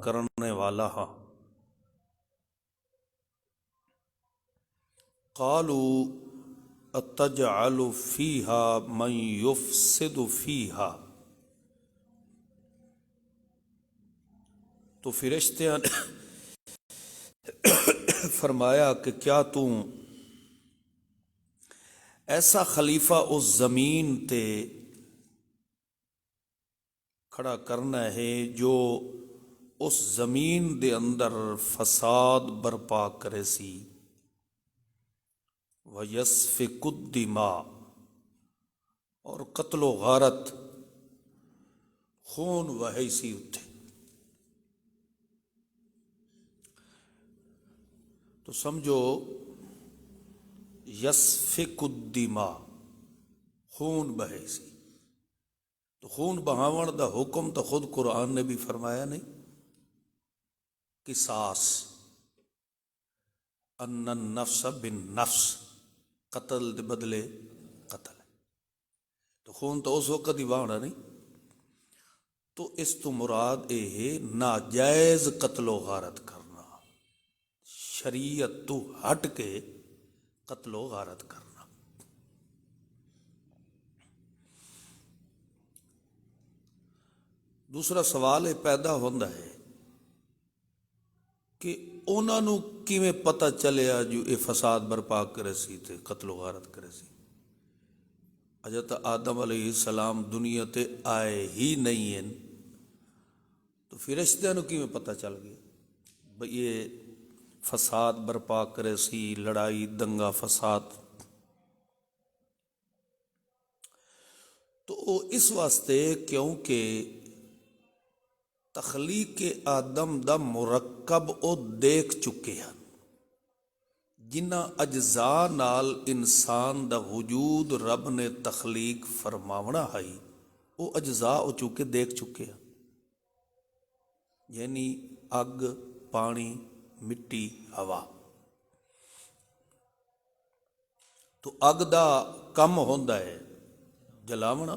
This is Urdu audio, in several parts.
کرنے والا ہاں۔ قالوا اتجعل فیہا من یفسد فیہا، تو فرشتیاں نے فرمایا کہ کیا تو ایسا خلیفہ اس زمین تے کھڑا کرنا ہے جو اس زمین دے اندر فساد برپا کرے سی، وَيَسْفِكُ الدِّمَاء، اور قتل و غارت خون وہی سی اتھے۔ تو سمجھو یسفک الدماء، خون بہے سی، تو خون بہاون دا حکم تو خود قرآن نے بھی فرمایا نہیں، قصاص، ان النفس بالنفس، قتل دے بدلے قتل ہے، تو خون تو اس وقت ہی بہانا نہیں۔ تو اس تو مراد یہ ناجائز قتل و غارت کرنا، شریعت تو ہٹ کے قتل و غارت کرنا۔ دوسرا سوال یہ پیدا ہوتا ہے کہ انہوں نے کیویں پتہ چلیا جو یہ فساد برپا کرے سی تے قتل و غارت کرے سی؟ حضرت آدم علیہ السلام دنیا تے آئے ہی نہیں ہیں، تو فرشتیاں نو کیویں پتہ چل گیا بھئی یہ فساد برپا کرے سی، لڑائی دنگا فساد؟ تو اس واسطے کیونکہ تخلیق آدم دا مرکب او دیکھ چکے ہیں، جنہ اجزاء نال انسان دا وجود رب نے تخلیق فرماونا ہے، وہ اجزاء او چکے دیکھ چکے ہیں، یعنی اگ، پانی، مٹی، ہوا۔ تو اگ دا کم ہوندا ہے جلاونا،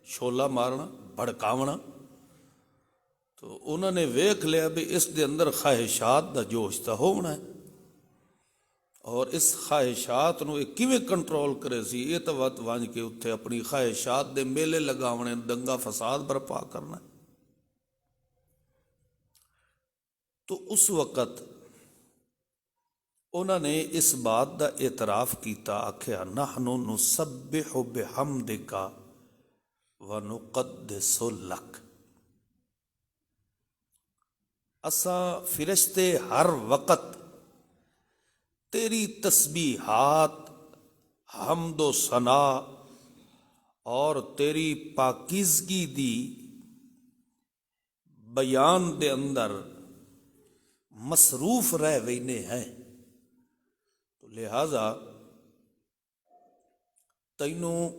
شولا مارنا، بھڑکاونا، تو انہوں نے ویکھ لیا بھی اس دے اندر خواہشات دا جوش تا ہونا ہے، اور اس خواہشات نو کیویں کنٹرول کرے سی؟ یہ تو وقت وانج کے اتھے اپنی خواہشات دے میلے لگاونے، دنگا فساد برپا کرنا۔ تو اس وقت انہوں نے اس بات دا اعتراف کیتا، آکھیا نحن نسبح بحمدک ونقدس لک، اسا فرشتے ہر وقت تیری تسبیحات، حمد و ثنا اور تیری پاکیزگی دی بیان دے اندر مصروف رہ وینے ہیں، تو لہذا تینوں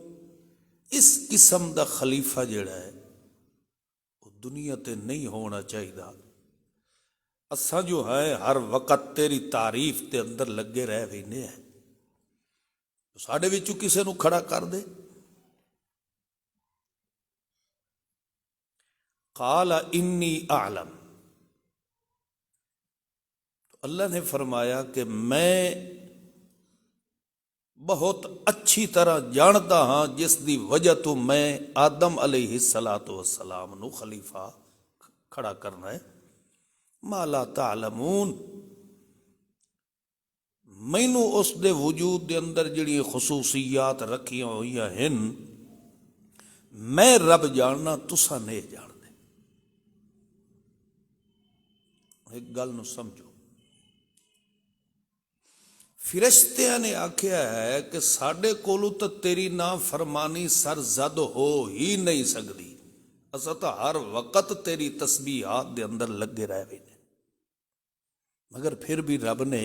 اس قسم دا خلیفہ جڑا ہے وہ دنیا تے نہیں ہونا چاہیے۔ اساں جو ہے ہر وقت تیری تعریف تے اندر لگے رہ وینے ہیں، ساڈے وچوں کسے نو کھڑا کر دے۔ قال انی اعلم، اللہ نے فرمایا کہ میں بہت اچھی طرح جانتا ہاں جس دی وجہ تو میں آدم علیہ السلام نو خلیفہ کھڑا کرنا ہے، ما لا تعلمون، مینوں اس دے وجود دے اندر جڑی خصوصیات رکھیاں ہوئی ہیں میں رب جاننا، تساں نہیں جان دے۔ ایک گل نو سمجھو، فرشتیاں نے آکھیا ہے کہ ساڈے کولوں تو تیری نافرمانی سرزد ہو ہی نہیں سکتی، اسا تو ہر وقت تیری تسبیحات دے اندر لگے رہ وینے، مگر پھر بھی رب نے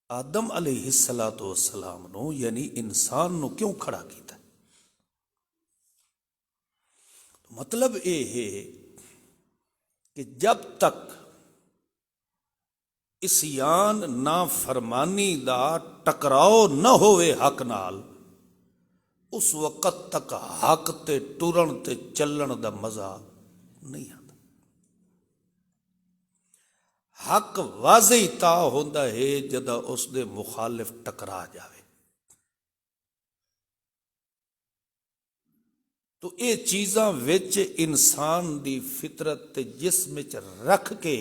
آدم علیہ السلام نو یعنی انسان نو کیوں کھڑا کیتا؟ مطلب یہ ہے کہ جب تک اسیان نافرمانی دا ٹکراؤ نہ ہوئے حق نال، اس وقت تک حق تے ٹرن تے چلن دا مزہ نہیں آتا۔ حق واضح تا ہوندا ہے جدا اس دے مخالف ٹکرا جاوے. تو یہ چیزاں وچ انسان دی فطرت تے جسم وچ رکھ کے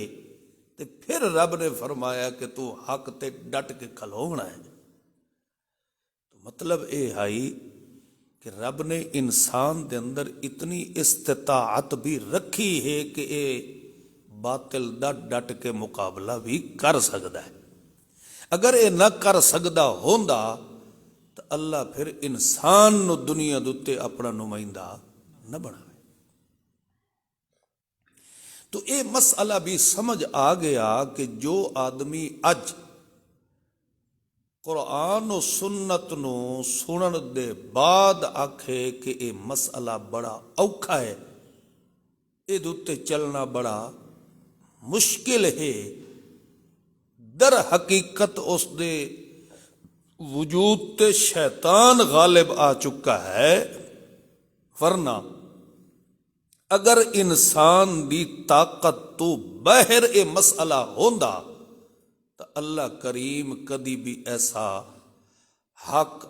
تے پھر رب نے فرمایا کہ تو حق تے ڈٹ کے کھلونا ہے. تو مطلب یہ ہے کہ رب نے انسان دے اندر اتنی استطاعت بھی رکھی ہے کہ اے باطل دا ڈٹ کے مقابلہ بھی کر سکتا ہے. اگر یہ نہ کر سکتا ہوندا تو اللہ پھر انسان نو دنیا دے اپنا نمائندہ نہ بناوے. تو یہ مسئلہ بھی سمجھ آ گیا کہ جو آدمی اج قرآن و سنت نو سنن دے بعد آکھے کہ یہ مسئلہ بڑا اوکھا ہے، یہ دوتے چلنا بڑا مشکل ہے، در حقیقت اس دے وجود تے شیطان غالب آ چکا ہے. ورنہ اگر انسان دی طاقت تو باہر اے مسئلہ ہوندا تو اللہ کریم کدی بھی ایسا حق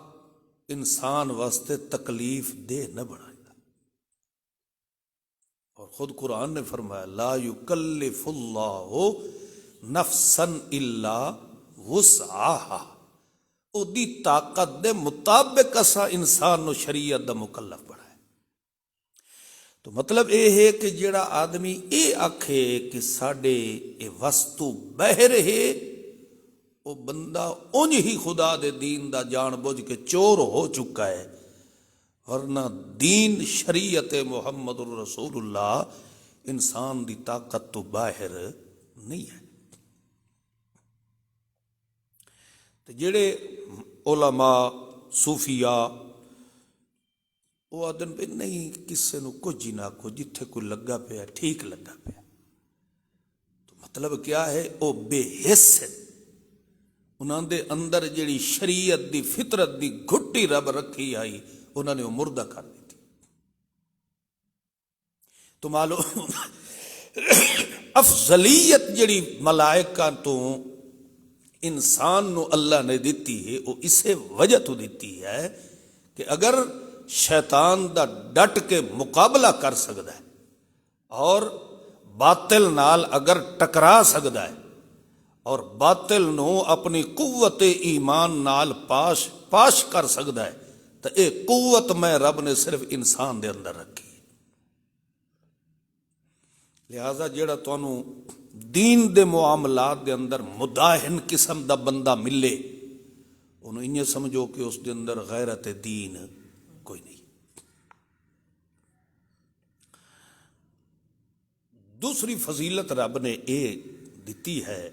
انسان واسطے تکلیف دہ نہ بنائے. اور خود قرآن نے فرمایا لا یکلف اللہ نفسا الا وسعها. او دی طاقت دے مطابق اسا انسان نو شریعت دا مکلف بنایا. تو مطلب یہ ہے کہ جڑا آدمی یہ آکھے کہ ساڈے اے وستو باہر ہے وہ بندہ انج ہی خدا دے دین دا جان بوجھ کے چور ہو چکا ہے. ورنہ دین شریعت محمد الرسول اللہ انسان دی طاقت تو باہر نہیں ہے. جڑے علماء صوفیاء وہ آدن پہ نہیں کسے نو کچھ ہی نہ کو جتھے کوئی لگا پیا ٹھیک لگا پیا. تو مطلب کیا ہے وہ بے حس ہے. انہاں دے اندر جڑی شریعت دی فطرت دی گھٹی رب رکھی آئی انہوں نے وہ مردہ کر دی تھی. تو معلوم افضلیت جڑی ملائکہ تو انسان نو اللہ نے دیتی ہے وہ اسے وجہ تو دیتی ہے کہ اگر شیطان دا ڈٹ کے مقابلہ کر سکتا ہے اور باطل نال اگر ٹکرا سکتا ہے اور باطل نو اپنی قوت ایمان نال پاش کر سکتا ہے تو اے قوت میں رب نے صرف انسان دے اندر رکھی. لہذا جڑا تانوں دین دے معاملات دے اندر مداہن قسم دا بندہ ملے انہوں انہیں سمجھو کہ اس دے اندر غیرت دین کوئی نہیں. دوسری فضیلت رب نے یہ دیتی ہے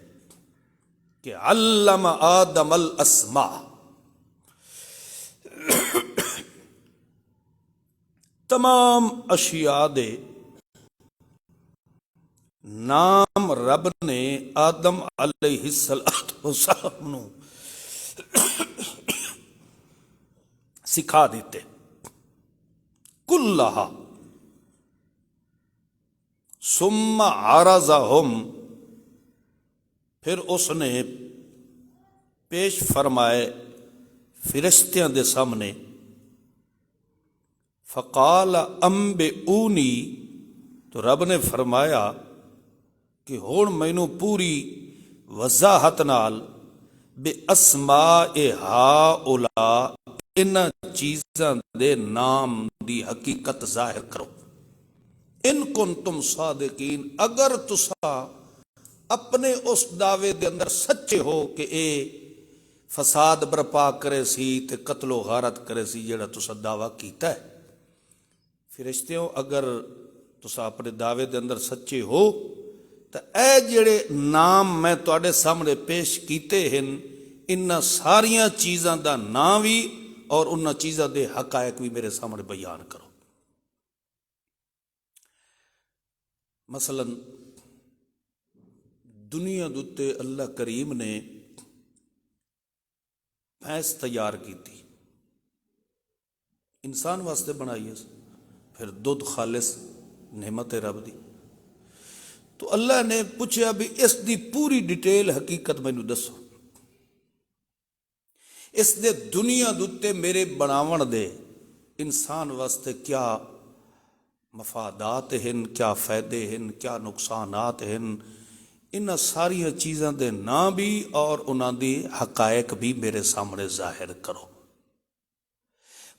کہ علم آدم الاسماء. تمام اشیاء دے نام رب نے آدم علیہ السلام نو سکھا دیتے. کلھا ثم عرضہم پھر اس نے پیش فرمائے فرشتیاں دے سامنے. فقال انبئونی تو رب نے فرمایا کہ ہون مینوں پوری وضاحت نال بے اسماء ہؤلاء ان چیزاں دے نام دی حقیقت ظاہر کرو. ان کنتم صادقین اگر تسا اپنے اس دعوے دے اندر سچے ہو کہ اے فساد برپا کرے سی تے قتل و غارت کرے سی جڑا تسا دعویٰ کیتا ہے. فرشتیوں اگر تسا اپنے دعوے دے اندر سچے ہو تو اے جڑے نام میں تواڈے سامنے پیش کیتے ہیں ان ساریاں چیزاں دا نام بھی اور ان چیزاں دے حقائق بھی میرے سامنے بیان کرو. مثلا دنیا دوتے اللہ کریم نے بھینس تیار کی تھی انسان واسطے بنائی ہے. پھر دودھ خالص نعمت رب دی. تو اللہ نے پوچھا بھی اس دی پوری ڈیٹیل حقیقت مینوں دسو، اس دے دنیا دے میرے بناون دے انسان واسطے کیا مفادات ہیں، کیا فائدے ہیں، کیا نقصانات ہیں، ان ساری چیزاں دے نام بھی اور انہاں دی حقائق بھی میرے سامنے ظاہر کرو۔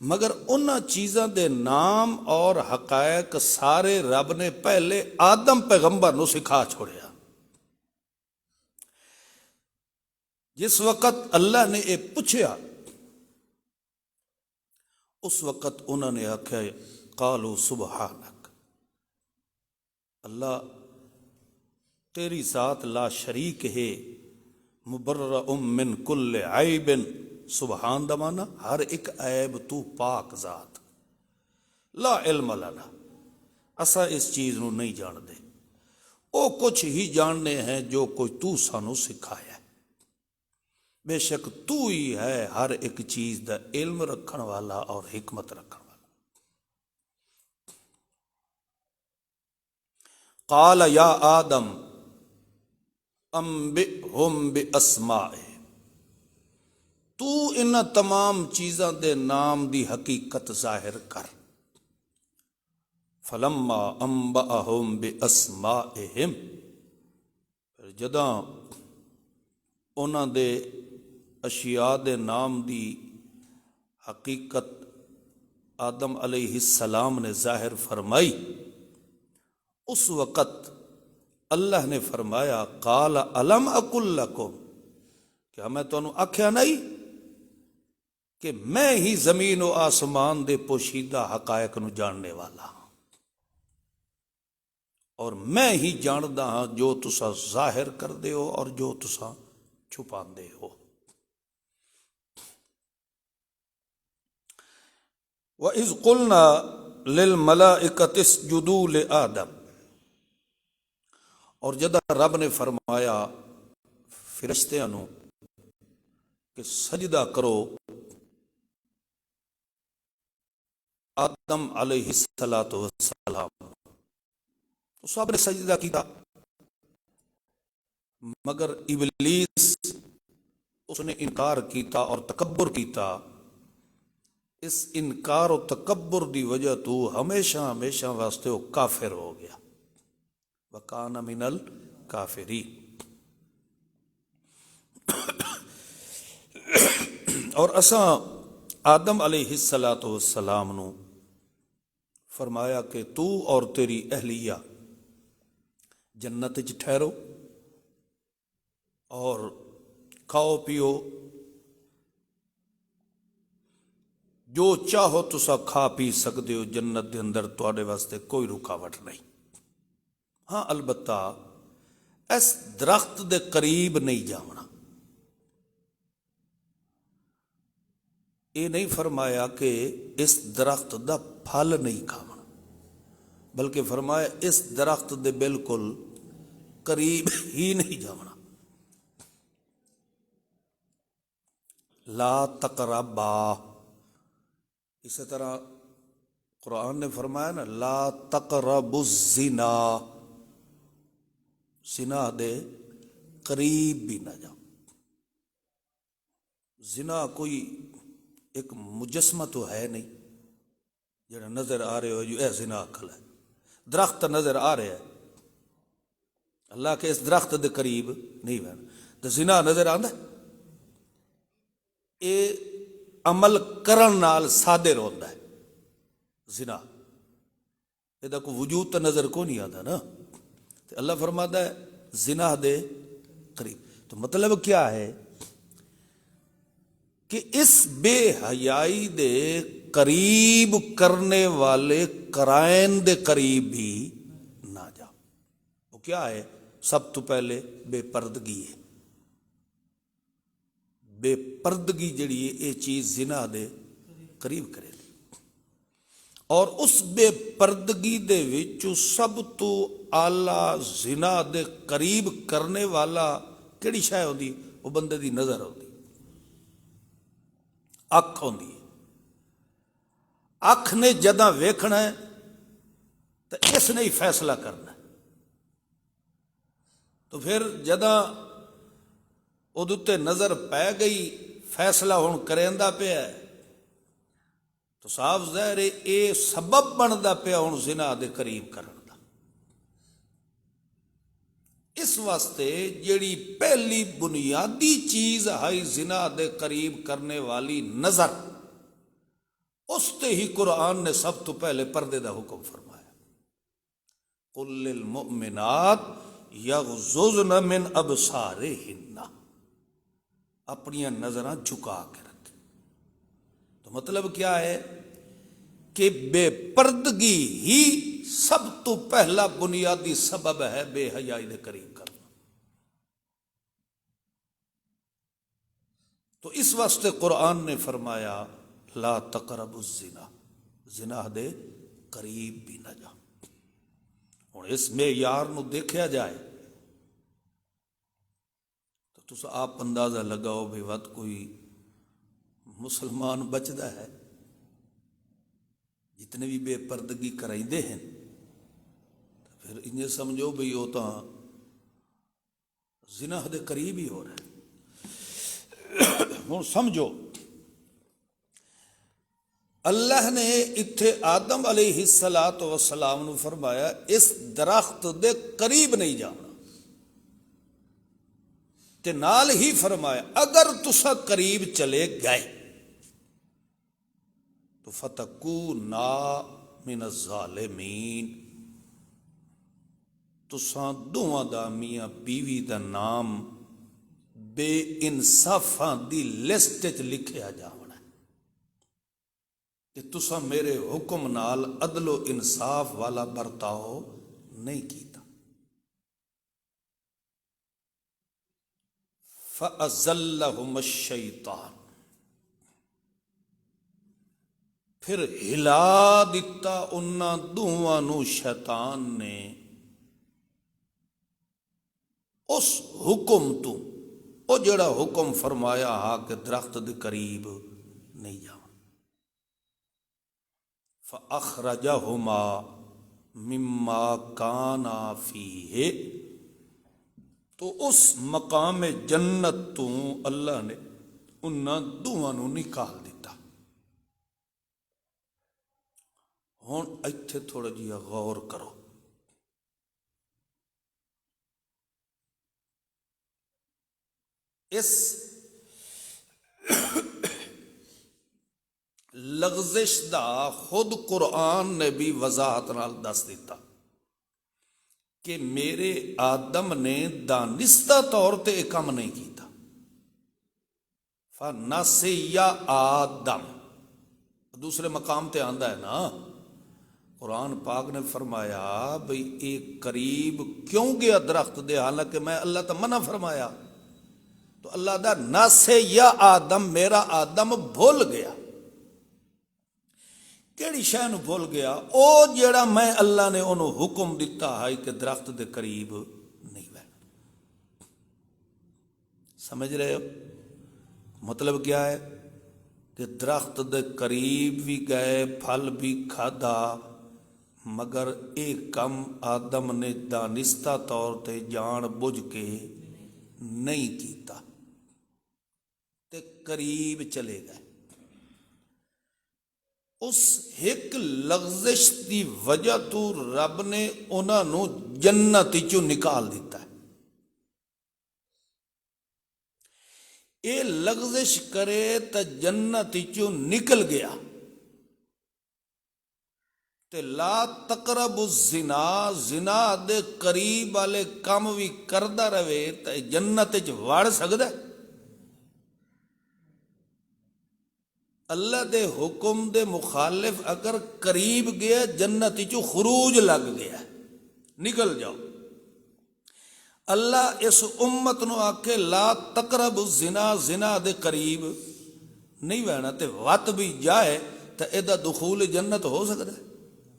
مگر انہاں چیزاں دے نام اور حقائق سارے رب نے پہلے آدم پیغمبر نو سکھا چھوڑیا۔ جس وقت اللہ نے یہ پوچھا اس وقت انہوں نے آخیا قالوا سبحانک، اللہ تیری ذات لا شریک ہے، مبرأ من کل عیب، سبحان دا مانا ہر ایک عیب تو پاک ذات، لا علم لنا، اسا اس چیز نو نہیں جان دے، او کچھ ہی جاننے ہیں جو کوئی تو سانو سکھایا ہے، بے شک تو ہی ہے ہر ایک چیز دا علم رکھن والا اور حکمت رکھن والا۔ قال یا آدم انبئہم باسمائہم، تو ان تمام چیزاں دے نام دی حقیقت ظاہر کر۔ فلما انبأہم باسمائہم، جداں انہاں دے اشیاء دے نام دی حقیقت آدم علیہ السلام نے ظاہر فرمائی، اس وقت اللہ نے فرمایا قال الم اقل لکم، کیا میں تانوں آکھیا نہیں کہ میں ہی زمین و آسمان دے پوشیدہ حقائق نو جاننے والا ہاں، اور میں ہی جاندا ہاں جو تسا ظاہر کر دے ہو اور جو تسا چھپاندے ہو۔ وَإِذْ قُلْنَا لِلْمَلَائِكَةِ اسْجُدُوا لِآدَمَ، اور جدہ رب نے فرمایا فرشتیاں نو کہ سجدہ کرو آدم علیہ السلام، تو سب نے سجدہ کیتا، مگر ابلیس اس نے انکار کیتا اور تکبر کیتا۔ اس انکار و تکبر دی وجہ تو ہمیشہ ہمیشہ واسطے وہ کافر ہو گیا، وَكَانَ مِنَ الْكَافِرِينَ۔ اور اساں آدم علیہ السلام نو فرمایا کہ تو اور تیری اہلیہ جنت وچ ٹھہرو اور کھاؤ پیو، جو چاہو تسا کھا پی سکتے ہو، جنت دے اندر تواڈے واسطے کوئی رکاوٹ نہیں، ہاں البتہ اس درخت دے قریب نہیں جاونا۔ یہ نہیں فرمایا کہ اس درخت دا پھل نہیں کھاونا، بلکہ فرمایا اس درخت دے بالکل قریب ہی نہیں جاونا۔ لا تقربا، اسی طرح قرآن نے فرمایا نا لا تقربوا الزنا، زنا دے قریب بھی نہ جاؤ۔ زنا کوئی ایک مجسمہ تو ہے نہیں جڑا نظر آ رہے ہو جو اے زنا عقل ہے، درخت نظر آ رہا ہے، اللہ کے اس درخت دے قریب نہیں بہنا، تو زنا نظر آندا ہے، اے عمل کرن نال صادر ہوتا ہے زنا، یہ کوئی وجود تو نظر کو نہیں آتا نا، تو اللہ فرماتا ہے زنا دے قریب۔ تو مطلب کیا ہے کہ اس بے حیائی دے قریب کرنے والے قرائن دے قریب بھی نہ جاؤ۔ وہ کیا ہے؟ سب تو پہلے بے پردگی ہے، بے پردگی جڑی ہے یہ چیز زنا دے قریب کرے، اور اس بے پردگی دے وچ سب تو اعلیٰ زنا دے قریب کرنے والا کیڑی شے ہوندی؟ وہ بندے دی نظر ہوندی، اکھ ہوندی۔ اکھ نے جداں ویکھنا ہے تو اس نے ہی فیصلہ کرنا ہے، تو پھر جداں ادتے نظر پی گئی فیصلہ ہن کریندا پیا ہے تو صاف ظاہر ہے یہ سبب بنتا پیا ہن زنا دے قریب کرن دا۔ اس واسطے جیڑی پہلی بنیادی چیز ہے زنا دے قریب کرنے والی نظر، اس تے ہی قرآن نے سب تو پہلے پردے دا حکم فرمایا، قل للمؤمنات یغضضن من ابصارہن، اپنی نظراں جھکا کے رکھیں۔ تو مطلب کیا ہے کہ بے پردگی ہی سب تو پہلا بنیادی سبب ہے بے حیائی دے قریب کرنا۔ تو اس واسطے قرآن نے فرمایا لا تقربوا الزنا، زنا دے قریب بھی نہ جا۔ ہوں اس معیار نو دیکھا جائے تو تس آپ اندازہ لگاؤ بھی وقت کوئی مسلمان بچدا ہے، جتنے بھی بے پردگی کرائیندے ہیں پھر انہیں سمجھو بھئی وہ تو زنا دے قریب ہی ہو رہا ہے۔ ہوں سمجھو اللہ نے اتھے آدم علیہ السلام نو فرمایا اس درخت دے قریب نہیں جانا، تے نال ہی فرمایا اگر تسا قریب چلے گئے تو فتکونا من الظالمین، تساں دوواں دا میاں بیوی دا نام بے انصافاں دی لسٹ وچ لکھیا جاونا ہے کہ تساں میرے حکم نال عدل و انصاف والا برتاؤ نہیں کیتا۔ فَأَزَلَّهُمَ الشَّيْطَانُ، پھر ہلا دیتا انہاں دوواں نو شیطان نے اس حکم تو، او جڑا حکم فرمایا ہا کہ درخت دے قریب نہیں جاؤ۔ فَأَخْرَجَهُمَا مِمَّا كَانَا فِيهِ، تو اس مقام جنت تو اللہ نے انہاں دوواں نو نکال دیتا۔ ہن ایتھے تھوڑا جہا غور کرو، اس لغزش دا خود قرآن نے بھی وضاحت نال دس دیتا کہ میرے آدم نے دانستہ طور تے ایک کام نہیں کیتا۔ فَنَسِيَ آدم، دوسرے مقام تے آندا ہے نا، قرآن پاک نے فرمایا بھئی ایک قریب کیوں گیا درخت دے، حالانکہ میں اللہ تا منع فرمایا، تو اللہ دا نَسِيَ آدم، میرا آدم بھول گیا۔ کیڑی شے نو بھول گیا؟ او جیڑا میں اللہ نے انہوں حکم دیتا ہے کہ درخت دے قریب نہیں بیٹھنا۔ سمجھ رہے ہو مطلب کیا ہے؟ کہ درخت دے قریب بھی گئے، پھل بھی کھادا، مگر ایک کم آدم نے دانستہ طور تے جان بوجھ کے نہیں کیتا تے قریب چلے گئے۔ اس ایک لغزش دی وجہ تو رب نے انہاں نو جنت چوں نکال دیتا ہے۔ اے لغزش کرے تا جنت چوں نکل گیا تے لا تقرب الزنا، زنا دے قریب والے کام بھی کردا رہے تے جنت وچ وڑ سکدا ہے؟ اللہ دے حکم دے مخالف اگر قریب گیا جنت چوں خروج لگ گیا، نکل جاؤ۔ اللہ اس امت نو آکے لا تقرب الزنا، زنا دے قریب نہیں بہنا تے وت بھی جائے تو ایدہ دخول جنت ہو سکتا ہے؟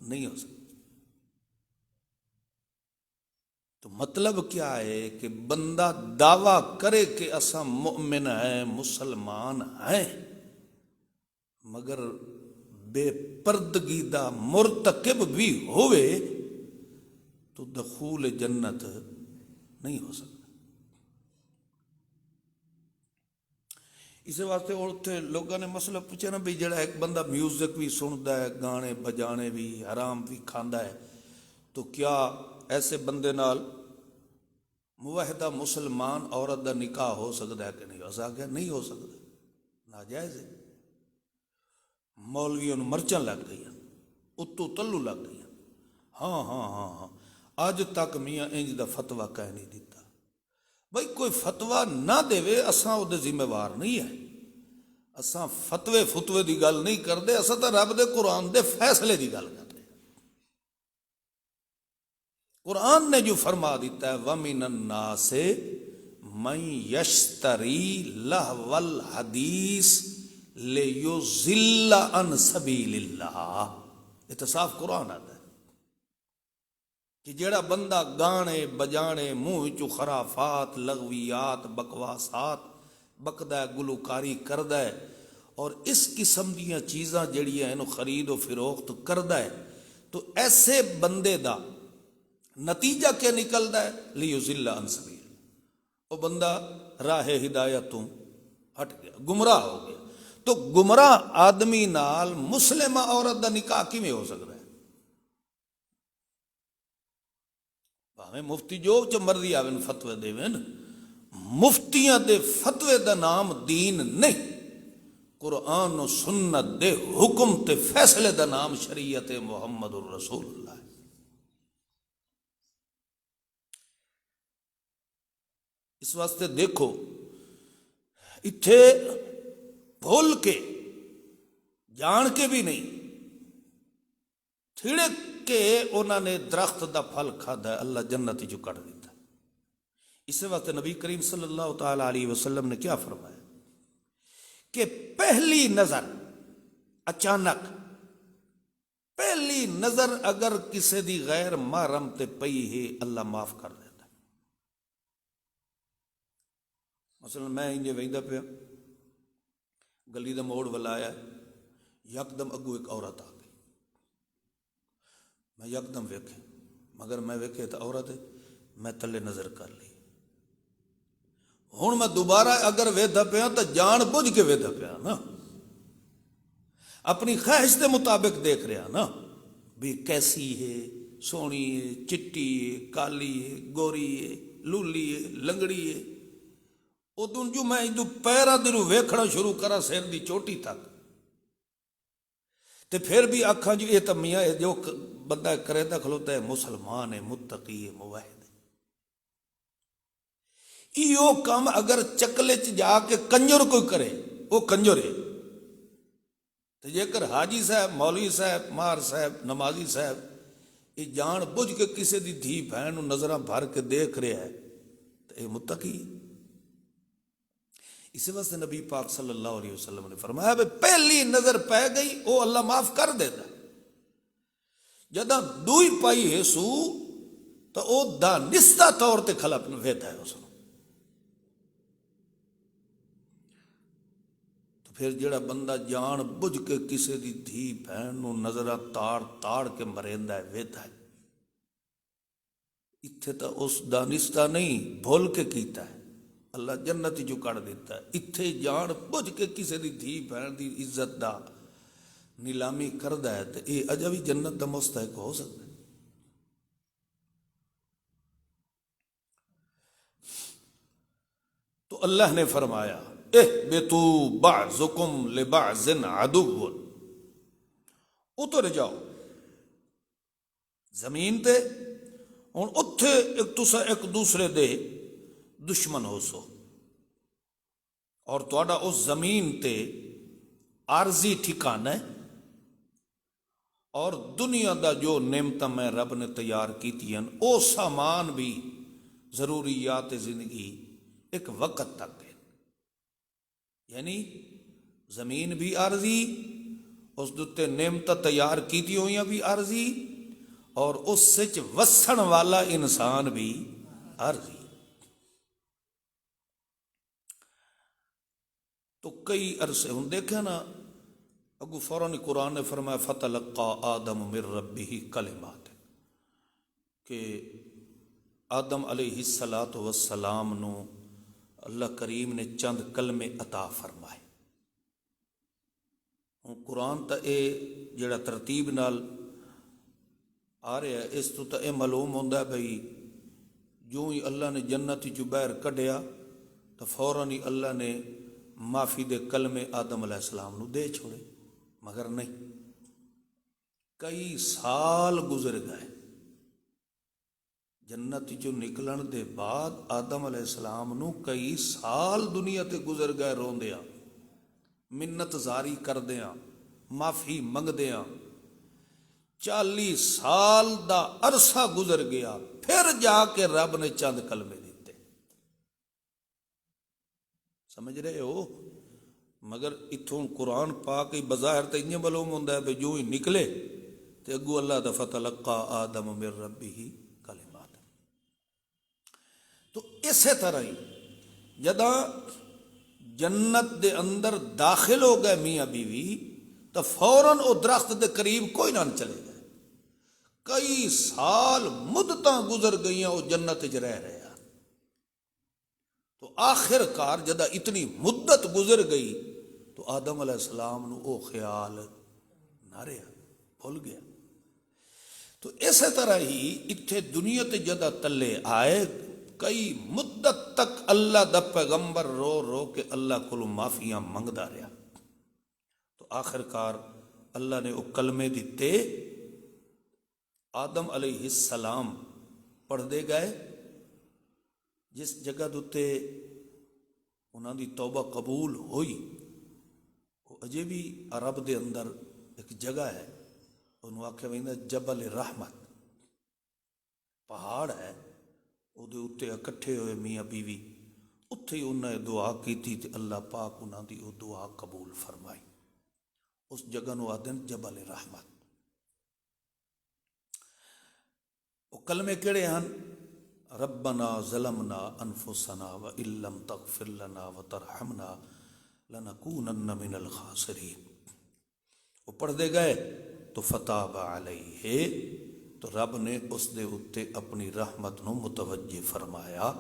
نہیں ہو سکتا۔ تو مطلب کیا ہے کہ بندہ دعویٰ کرے کہ اساں مؤمن ہیں، مسلمان ہیں، مگر بے پردگی دا مرتکب بھی ہوئے تو دخول جنت نہیں ہو سکتا. اس واسطے اتنے لوگوں نے مسئلہ پوچھا نا بھی جڑا ایک بندہ میوزک بھی سنتا ہے، گانے بجانے بھی، حرام بھی کھاندا ہے، تو کیا ایسے بندے نال موحدہ مسلمان عورت دا نکاح ہو سکتا ہے کہ نہیں؟ اس آخیا نہیں ہو سکتا، ناجائز ہے. مولویوں نوں مرچاں لگ گئی، اتو تلو لگ گئی. ہاں ہاں ہاں ہاں اج تک میاں انج دا فتویٰ کہہ نہیں دیتا. بھئی کوئی فتویٰ نہ دے اساں او دے ذمہ وار نہیں ہے. اساں فتوے دی گل نہیں کردے، اساں تا رب دے قرآن دے فیصلے دی گل کر رہے ہیں. قرآن نے جو فرما دیتا ہے وَمِنَ النَّاسِ مَن يَشْتَرِي لَهْوَ الْحَدِيثِ لِيُضِلَّ عَن سَبِيلِ اللَّهِ. یہ تو صاف قرآن آتا ہے کہ جیڑا بندہ گانے بجانے، منہ چو خرافات، لغویات، بکواسات بکدا ہے، گلوکاری کردا ہے، اور اس قسم دیاں چیزاں جڑیاں ہیں خرید و فروخت کردا ہے، تو ایسے بندے دا نتیجہ کیا نکلدا ہے؟ لیضل عن سبیل، وہ بندہ راہ ہدایت تو ہٹ گیا، گمراہ ہو گیا. تو گمراہ آدمی نال مسلمہ عورت دا نکاح کیویں ہو سکتا ہے؟ بھاویں مفتی جو مرضی آویں فتوی دیویں، مفتیاں دے فتوی دا نام دین نہیں. قرآن و سنت دے حکم تے فیصلے دا نام شریعت محمد الرسول اللہ ہے. اس واسطے دیکھو اتھے بھول کے جان کے بھی نہیں تھڑک کے انہوں نے درخت دا پھل کھادا ہے، اللہ جنت جو کٹ دیتا ہے. اس واسطے نبی کریم صلی اللہ تعالی علیہ وسلم نے کیا فرمایا کہ پہلی نظر اچانک، پہلی نظر اگر کسی دی غیر محرم تے پئی ہے اللہ معاف کر دیتا. مثلا میں انجے ویندا پیا، گلی دا موڑ ولایا، یکدم اگو ایک عورت آ گئی، میں یکدم ویکھے، مگر میں ویکھے تو عورت ہے، میں تلے نظر کر لی. ہوں میں دوبارہ اگر ویدھا پیا تو جان بوجھ کے ویدھا پیا نا، اپنی خواہش کے مطابق دیکھ رہا نا بھی کیسی ہے، سونی ہے، چٹی ہے، کالی ہے، گوری ہے، لولی ہے، لنگڑی ہے. ادوں جو میں ادو پیرا دنوں ویکھنا شروع کرا سر دی چوٹی تک، تے پھر بھی آکھاں جو یہ تو میاں جو بندہ کرے دا کھلوتا ہے مسلمان ہے، متقی ہے، موحد ہے. ایو کام اگر چکلے چ جا کے کنجر کوئی کرے وہ کنجر ہے. تو جے کر حاجی صاحب، مولوی صاحب، مار صاحب، نمازی صاحب یہ جان بوجھ کے کسی دی دھی بہن نو نظراں بھر کے دیکھ رہا ہے تو یہ متقی. اسی واسطے نبی پاک صلی اللہ علیہ وسلم نے فرمایا کہ پہلی نظر پہ گئی وہ اللہ معاف کر دیتا، جدہ دوئی پائی ہے سو تو وہ دانستہ طور تے کھلا ویتا ہے اس کو. تو پھر جڑا بندہ جان بجھ کے کسی دی دھی بہن نو نظرہ تاڑ تاڑ کے مریندا ہے، ویتا ہے، اتھے تا اس دانستہ نہیں بھول کے کیتا ہے، اللہ جنت جو کر دیتا ہے. اتھے جان بجھ کے کسی دی دھی بہن دی عزت دا نیلامی کردا ہے تو یہ اجا بھی جنت دا مستحق ہو سکتا ہے. تو اللہ نے فرمایا اہبطوا بعضکم لبعض عدو، اتر جاؤ زمین تے، ہن اتھے ایک تسا ایک دوسرے دے دشمن ہو سو، اور تہاڈا اس زمین تے عارضی ٹھکانہ ہے، اور دنیا دا جو نعمت میں رب نے تیار کیتی ہیں او سامان بھی ضروریات زندگی ایک وقت تک ہے. یعنی زمین بھی عارضی، اس دتے نعمت تیار کیتی ہوئیاں بھی عارضی، اور اس سچ وسن والا انسان بھی عارضی. تو کئی عرصے ہوں دیکھا نا اگو فوراً قرآن نے فرمایا فتلقى آدم من ربہ کلمات، کہ آدم علیہ الصلاۃ والسلام نو اللہ کریم نے چند کلمے عطا فرمائے. ہوں قرآن تا اے جڑا ترتیب نال آ رہا ہے اس تو اے معلوم ہوندا ہے بھئی جو ہی اللہ نے جنت چوں باہر کڈیا تو فوراً ہی اللہ نے معافی دے کلمے آدم علیہ السلام نو دے چھوڑے. مگر نہیں، کئی سال گزر گئے. جنت چوں نکلن دے بعد آدم علیہ السلام نو کئی سال دنیا تے گزر گئے روندیاں، منت زاری کردیاں، معافی منگدیاں. 40 سال دا عرصہ گزر گیا، پھر جا کے رب نے چند کلمے دیتے. سمجھ رہے ہو؟ مگر اتھوں قرآن پاک بظاہر تے انج معلوم ہوندا ہے جو ہی نکلے تے اگو اللہ دا فتلقا آدم من ربہ کلمات. تو اسی طرح ہی جداں جنت دے اندر داخل ہو گئے میاں بیوی تو فوراً او درخت دے قریب کوئی نہ چلے گئے. کئی سال مدتاں گزر گئیاں وہ جنت وچ رہ رہے. تو آخر کار جدہ اتنی مدت گزر گئی تو آدم علیہ السلام نو او خیال نہ رہا، بھول گیا. تو اسی طرح ہی اتھے دنیا تے جدہ تلے آئے کئی مدت تک اللہ دا پیغمبر رو رو کے اللہ کولو معافیاں منگدا رہا. تو آخر کار اللہ نے او کلمے دیتے. آدم علیہ السلام پڑھدے گئے. جس جگہ دوتے انہاں دی توبہ قبول ہوئی وہ اجے بھی عرب دے اندر ایک جگہ ہے، انہوں آکھیا ویندا جبل رحمت، پہاڑ ہے، او دے اتے اکٹھے ہوئے میاں بیوی، اتھے ہی انہاں نے دعا کی تھی تے اللہ پاک انہاں دی او دعا قبول فرمائی. اس جگہ نو آدن جبل رحمت. وہ کلمے کیڑے ہن؟ ربنا ظلمنا انفسنا وان لم تغفر لنا وترحمنا لنکونن من الخاسرین. وہ پڑھتے گئے تو فتاب علیہ، تو رب نے اس دے اتے اپنی رحمت نو متوجہ فرمایا.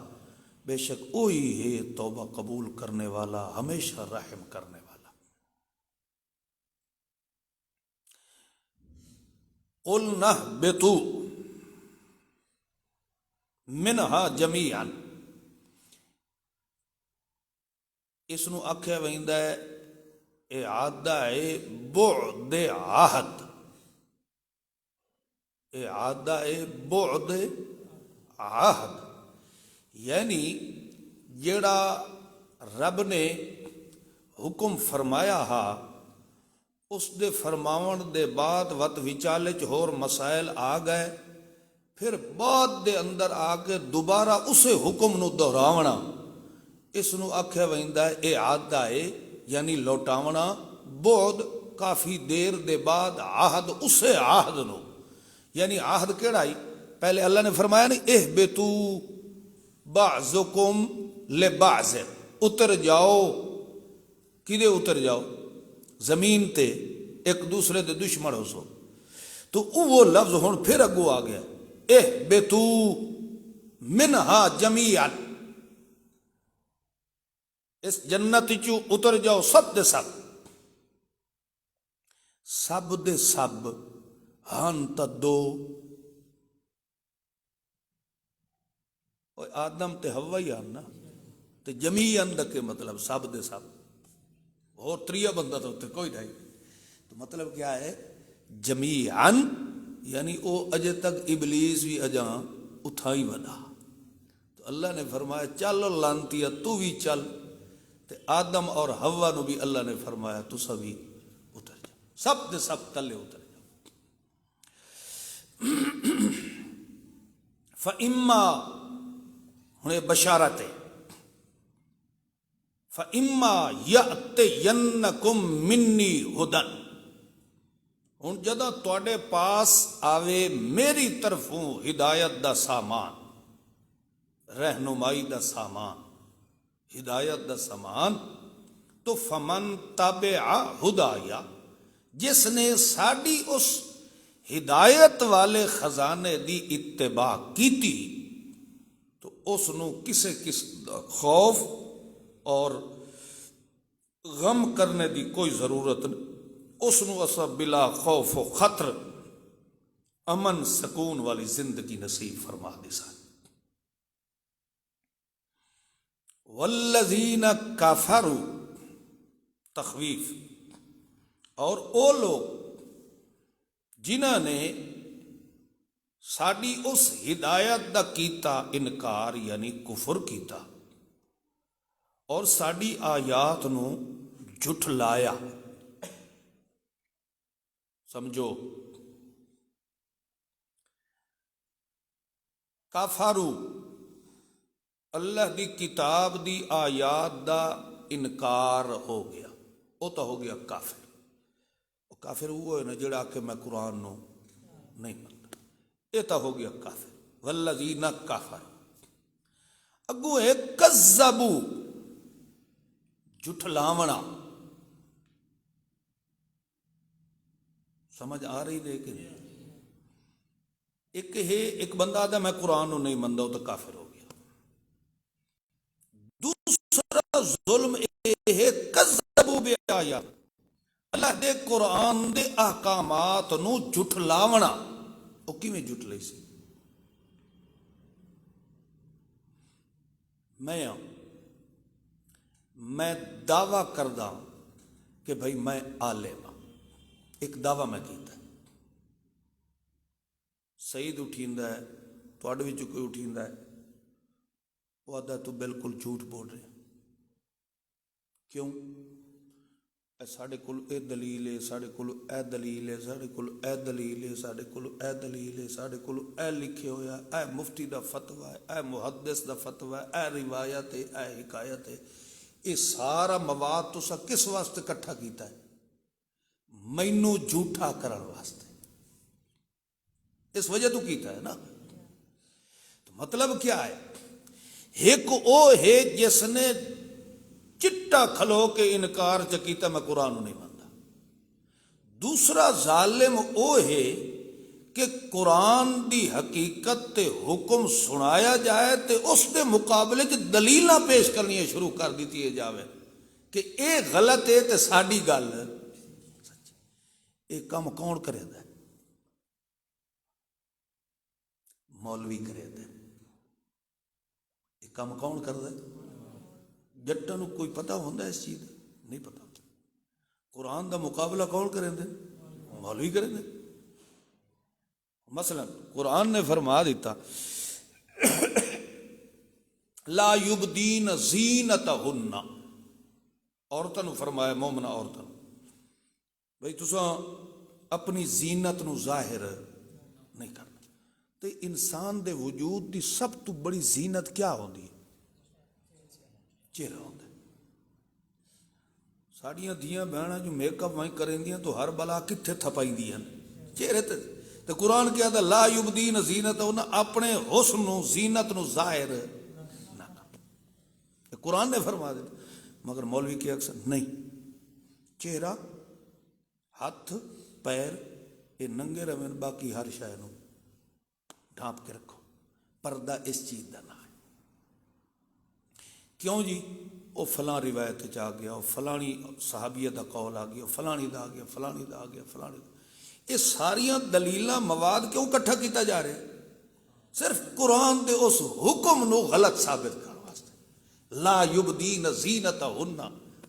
بے شک وہی ہے توبہ قبول کرنے والا، ہمیشہ رحم کرنے والا. قلنا اہبطوا منہا جمیعا، اس نو آکھیا ویندا ہے اعادہ بعد عہد. اعادہ بعد عہد یعنی جیڑا رب نے حکم فرمایا ہا اس دے فرماون دے بعد وت وچالے چ ہور مسائل آ گئے، پھر بعد دے اندر آ کے دوبارہ اسے حکم نو دہراونا، اس نو آکھیا ویندا ہے اعادہ یعنی لوٹاونا. بعد کافی دیر دے بعد، عہد اسے عہد نو، یعنی عہد کیڑا ہی پہلے اللہ نے فرمایا نہیں اہبطوا بعضکم لبعض، اتر جاؤ. کدے اتر جاؤ؟ زمین تے ایک دوسرے دے دشمن ہو سو. تو وہ لفظ ہن پھر اگو آ گیا اہبطوا منہا جمیعا، اس جنت چو اتر جاؤ سب دے سب. سب دے سب ہن تا دو، آدم تے حوا ہی آن نا، تے جمیعا دا کے مطلب سب دے سب، اور تریا بندہ تو تے کوئی نہیں. تو مطلب کیا ہے؟ جمیعا یعنی او اجے تک ابلیس بھی اجاں اتھائی ودا. تو اللہ نے فرمایا چل لانتیا تو بھی چل، تے آدم اور حوا نو بھی اللہ نے فرمایا تو سبھی اتر جاؤ، سب دے سب تلے اتر جاؤ. فَإِمَّا ہنے بشارت ہے، فَإِمَّا يَأْتِيَنَّكُم مِّنِّي هُدًى، ہن جدہ تواڈے پاس آوے میری طرفوں ہدایت دا سامان، رہنمائی دا سامان، ہدایت دا سامان، تو فمن تبع ہدایا، جس نے ساڈی اس ہدایت والے خزانے دی اتباع کیتی، اس نو کسے قسم دا خوف اور غم کرنے دی کوئی ضرورت نہیں، اس نو اسا بلا خوف و خطر امن سکون والی زندگی نصیب فرما دے سا۔ والذین کفروا تخویف، اور او لوگ جنہاں نے ساڈی اس ہدایت دا کیتا انکار یعنی کفر کیتا اور ساڈی آیات نو جھٹلایا۔ سمجھو، کافرو اللہ دی کتاب دی آیات دا انکار ہو گیا، وہ تو ہو گیا کافر۔ کافر وہ ہے نا جڑا کہ میں قرآن نو نہیں منتا، یہ تو ہو گیا کافر۔ والذین کفروا، اگو ہے کذبو، جھٹلاونا۔ سمجھ آ رہی لیکن ایک ہے ایک بندہ آدھا میں قرآن نو نہیں مندا، وہ تو کافر ہو گیا۔ دوسرا ظلم یہ ہے کذبوا بآیات، اللہ دے قرآن دے احکامات نو جھٹلاونا۔ وہ کیویں جھٹلے سی؟ میں دعویٰ کردہ کہ بھائی میں عالم ہاں، ایک دعویٰ میں کیتا ہے، سعید اٹھیندا ہے، تواڈے وچ کوئی اٹھیندا ہے، وہ آدھا تو بالکل جھوٹ بول رہے ہیں۔ کیوں؟ ساڈے کول اے دلیل ہے، ساڈے کول اے دلیل ہے، ساڈے کول اے دلیل ہے، ساڈے کول اے دلیل ہے، ساڈے کول اے لکھے ہویا، اے مفتی دا فتویٰ ہے، اے محدث دا فتویٰ ہے، اے روایت ہے، اے حکایت ہے۔ یہ سارا مواد تسا کس واسطے کٹھا کیتا ہے؟ مینوں جھوٹا کرن واسطے، اس وجہ تو کیتا ہے نا۔ تو مطلب کیا ہے؟ ایک او ہے جس نے چٹا کھلو کے انکار چکیتا میں قرآن نہیں مانتا، دوسرا ظالم او ہے کہ قرآن دی حقیقت تے حکم سنایا جائے تے اس دے مقابلے چ دلیلاں پیش کرنی شروع کر دیتی ہے جاوے کہ اے غلط ہے تے ساڈی گل سچ۔ اے کام کون کرے دا؟ مولوی کرے دا۔ اے کام کون کردا ہے؟ جٹاں نو کوئی پتہ ہوندا ہے اس چیز دا؟ نہیں پتہ۔ قرآن دا مقابلہ کون کریں دے؟ مولوی کریں دے۔ مثلا قرآن نے فرما دیتا لا یبدین زینتہن، عورتوں نو فرمایا، مومنہ عورتوں بھئی تساں اپنی زینت نو ظاہر نہیں کرنا۔ تے انسان دے وجود دی سب تو بڑی زینت کیا ہوندی ہے؟ چہرہ ہوتا ہے۔ ساڑیاں دھیاں بہناں جو میک اپ وہیں کریں دیاں تو ہر بلا کتھے تھپائی دیاں چہرے تے۔ تو قرآن کیا تھا لا یبدین زینتہن، اپنے حسن نو زینت نو ظاہر نہ کر۔ قرآن نے فرما دیتا، مگر مولوی کے اکثر نہیں، چہرہ ہاتھ پیر یہ ننگے رویں، باقی ہر شے نو ڈھانپ کے رکھو، پردہ اس چیز دا نہ ہے۔ کیوں جی؟ وہ فلاں روایت چ گیا، وہ فلانی صحابیہ دا قول آ گیا، فلانی دا آ گیا، فلانی دا آ گیا، فلانی دا۔ یہ ساریاں دلیلاں مواد کیوں کٹھا کیتا جا رہا ہے؟ صرف قرآن دے اس حکم نو غلط ثابت کرنے واسطے۔ لا یبدین زینتہن،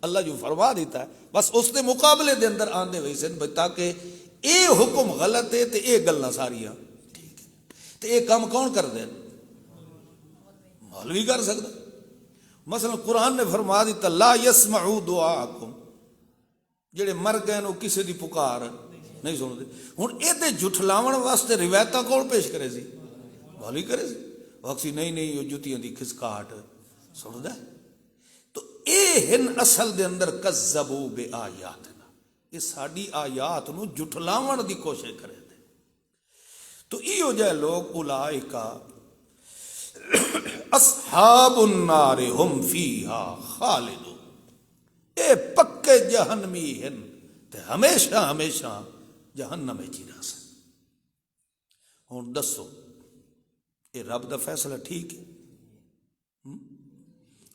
اللہ جو فرما دیتا ہے بس اس دے مقابلے دے اندر آندے ہوئے سن تاکہ اے حکم غلط ہے تے اے گلاں ساریاں ٹھیک ہے۔ تے اے کام کون کر دے؟ مولوی کر سکتا۔ مثلا قرآن نے فرما دیتا لا یسمعوا دعاءکم، جڑے مر گئے نو کسی دی پکار نہیں سنتے۔ ہن اے تے جھٹلاون واسطے روایتاں کون پیش کرے سی؟ مولوی کرے سی۔ وقتی نہیں نہیں وہ جتیاں دی کھسکاہٹ سندا ہے۔ تو اے ہن اصل دے اندر کذبوا بآیاتنا، یہ ساڈی آیات نو جھٹلاون دی کوشش کرے دے۔ تو ایو جے لوگ اولئک اصحاب النار ہم فیہا خالدون، اے پکے جہنمی ہن تے ہمیشہ ہمیشہ جہنم وچ ہی رہسن۔ ہن دسو اے رب دا فیصلہ ٹھیک ہے؟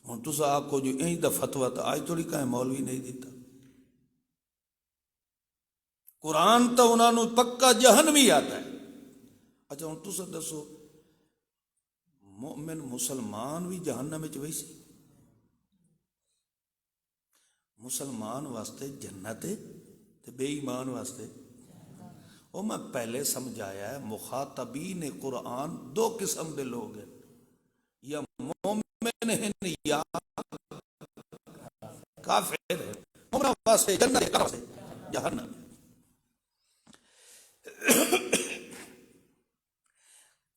ہوں تسا آخو جو این دا فتویٰ تو آج تھوڑی کہیں مولوی نہیں دیتا، قرآن تو انہوں نے پکا جہنمی آتا ہے۔ اچھا ہوں تسا دسو مومن مسلمان بھی جہنم وچ ویسی؟ مسلمان واسطے جنت ہے تے بے ایمان واسطے وہ میں پہلے سمجھایا ہے، مخاطبین قرآن دو قسم دے لوگ ہیں، یا مومن ہیں یا کافر ہیں۔ مومن واسطے جنت ہے، کافر واسطے جہنم۔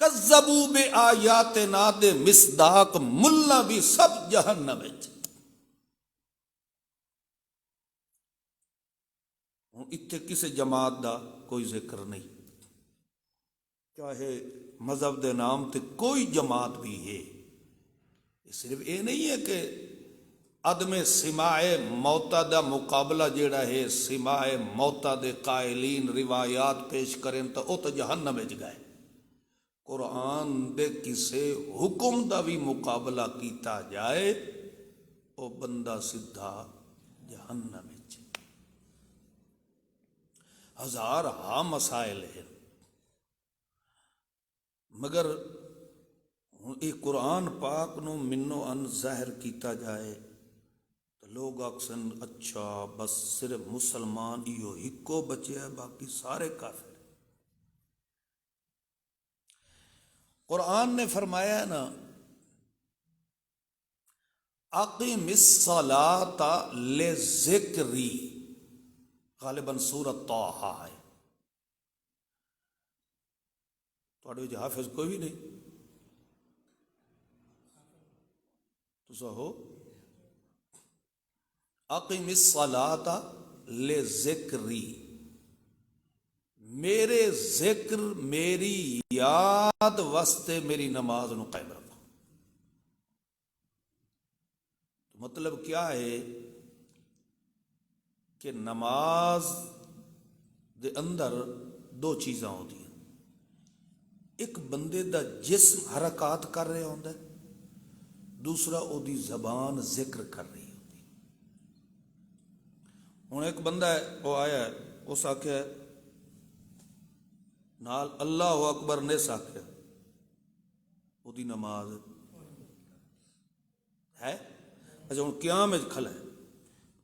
کذبوا بآیاتنا دے مصداق ملا بھی سب جہنم وچ۔ اتنے کسی جماعت دا کوئی ذکر نہیں، چاہے مذہب دے نام تے کوئی جماعت بھی ہے، صرف یہ نہیں ہے کہ عدم سماع موتا دا مقابلہ جیڑا ہے سماع موتا دے قائلین روایات پیش کریں تو وہ تو جہنم وچ گئے۔ قرآن دے کسے حکم دا بھی مقابلہ کیتا جائے وہ بندہ سدھا جہنم وچ۔ ہزار ہاں مسائل ہیں، مگر یہ قرآن پاک نو منو ان ظاہر کیتا جائے تو لوگ اکثر اچھا بس صرف مسلمان ایو ہکو بچے ہے، باقی سارے کافر۔ قرآن نے فرمایا ہے نا اقیم الصلاۃ لذکری، غالباً سورۃ طٰہٰ ہے، تھوڑے جو حافظ کوئی بھی نہیں تسا ہو؟ اقیم الصلاۃ لذکری، میرے ذکر میری یاد واسطے میری نماز نو قائم رکھو۔ مطلب کیا ہے کہ نماز دے اندر دو چیزاں ہوتی ہیں، ایک بندے دا جسم حرکات کر رہا ہوتا ہے، دوسرا او دی زبان ذکر کر رہی ہوتی۔ ہوں ایک بندہ ہے وہ آیا ہے اس آخیا نال اللہ اکبر نے آخیا، وہ دی نماز ہے۔ اچھا ہوں قیام کھلا ہے،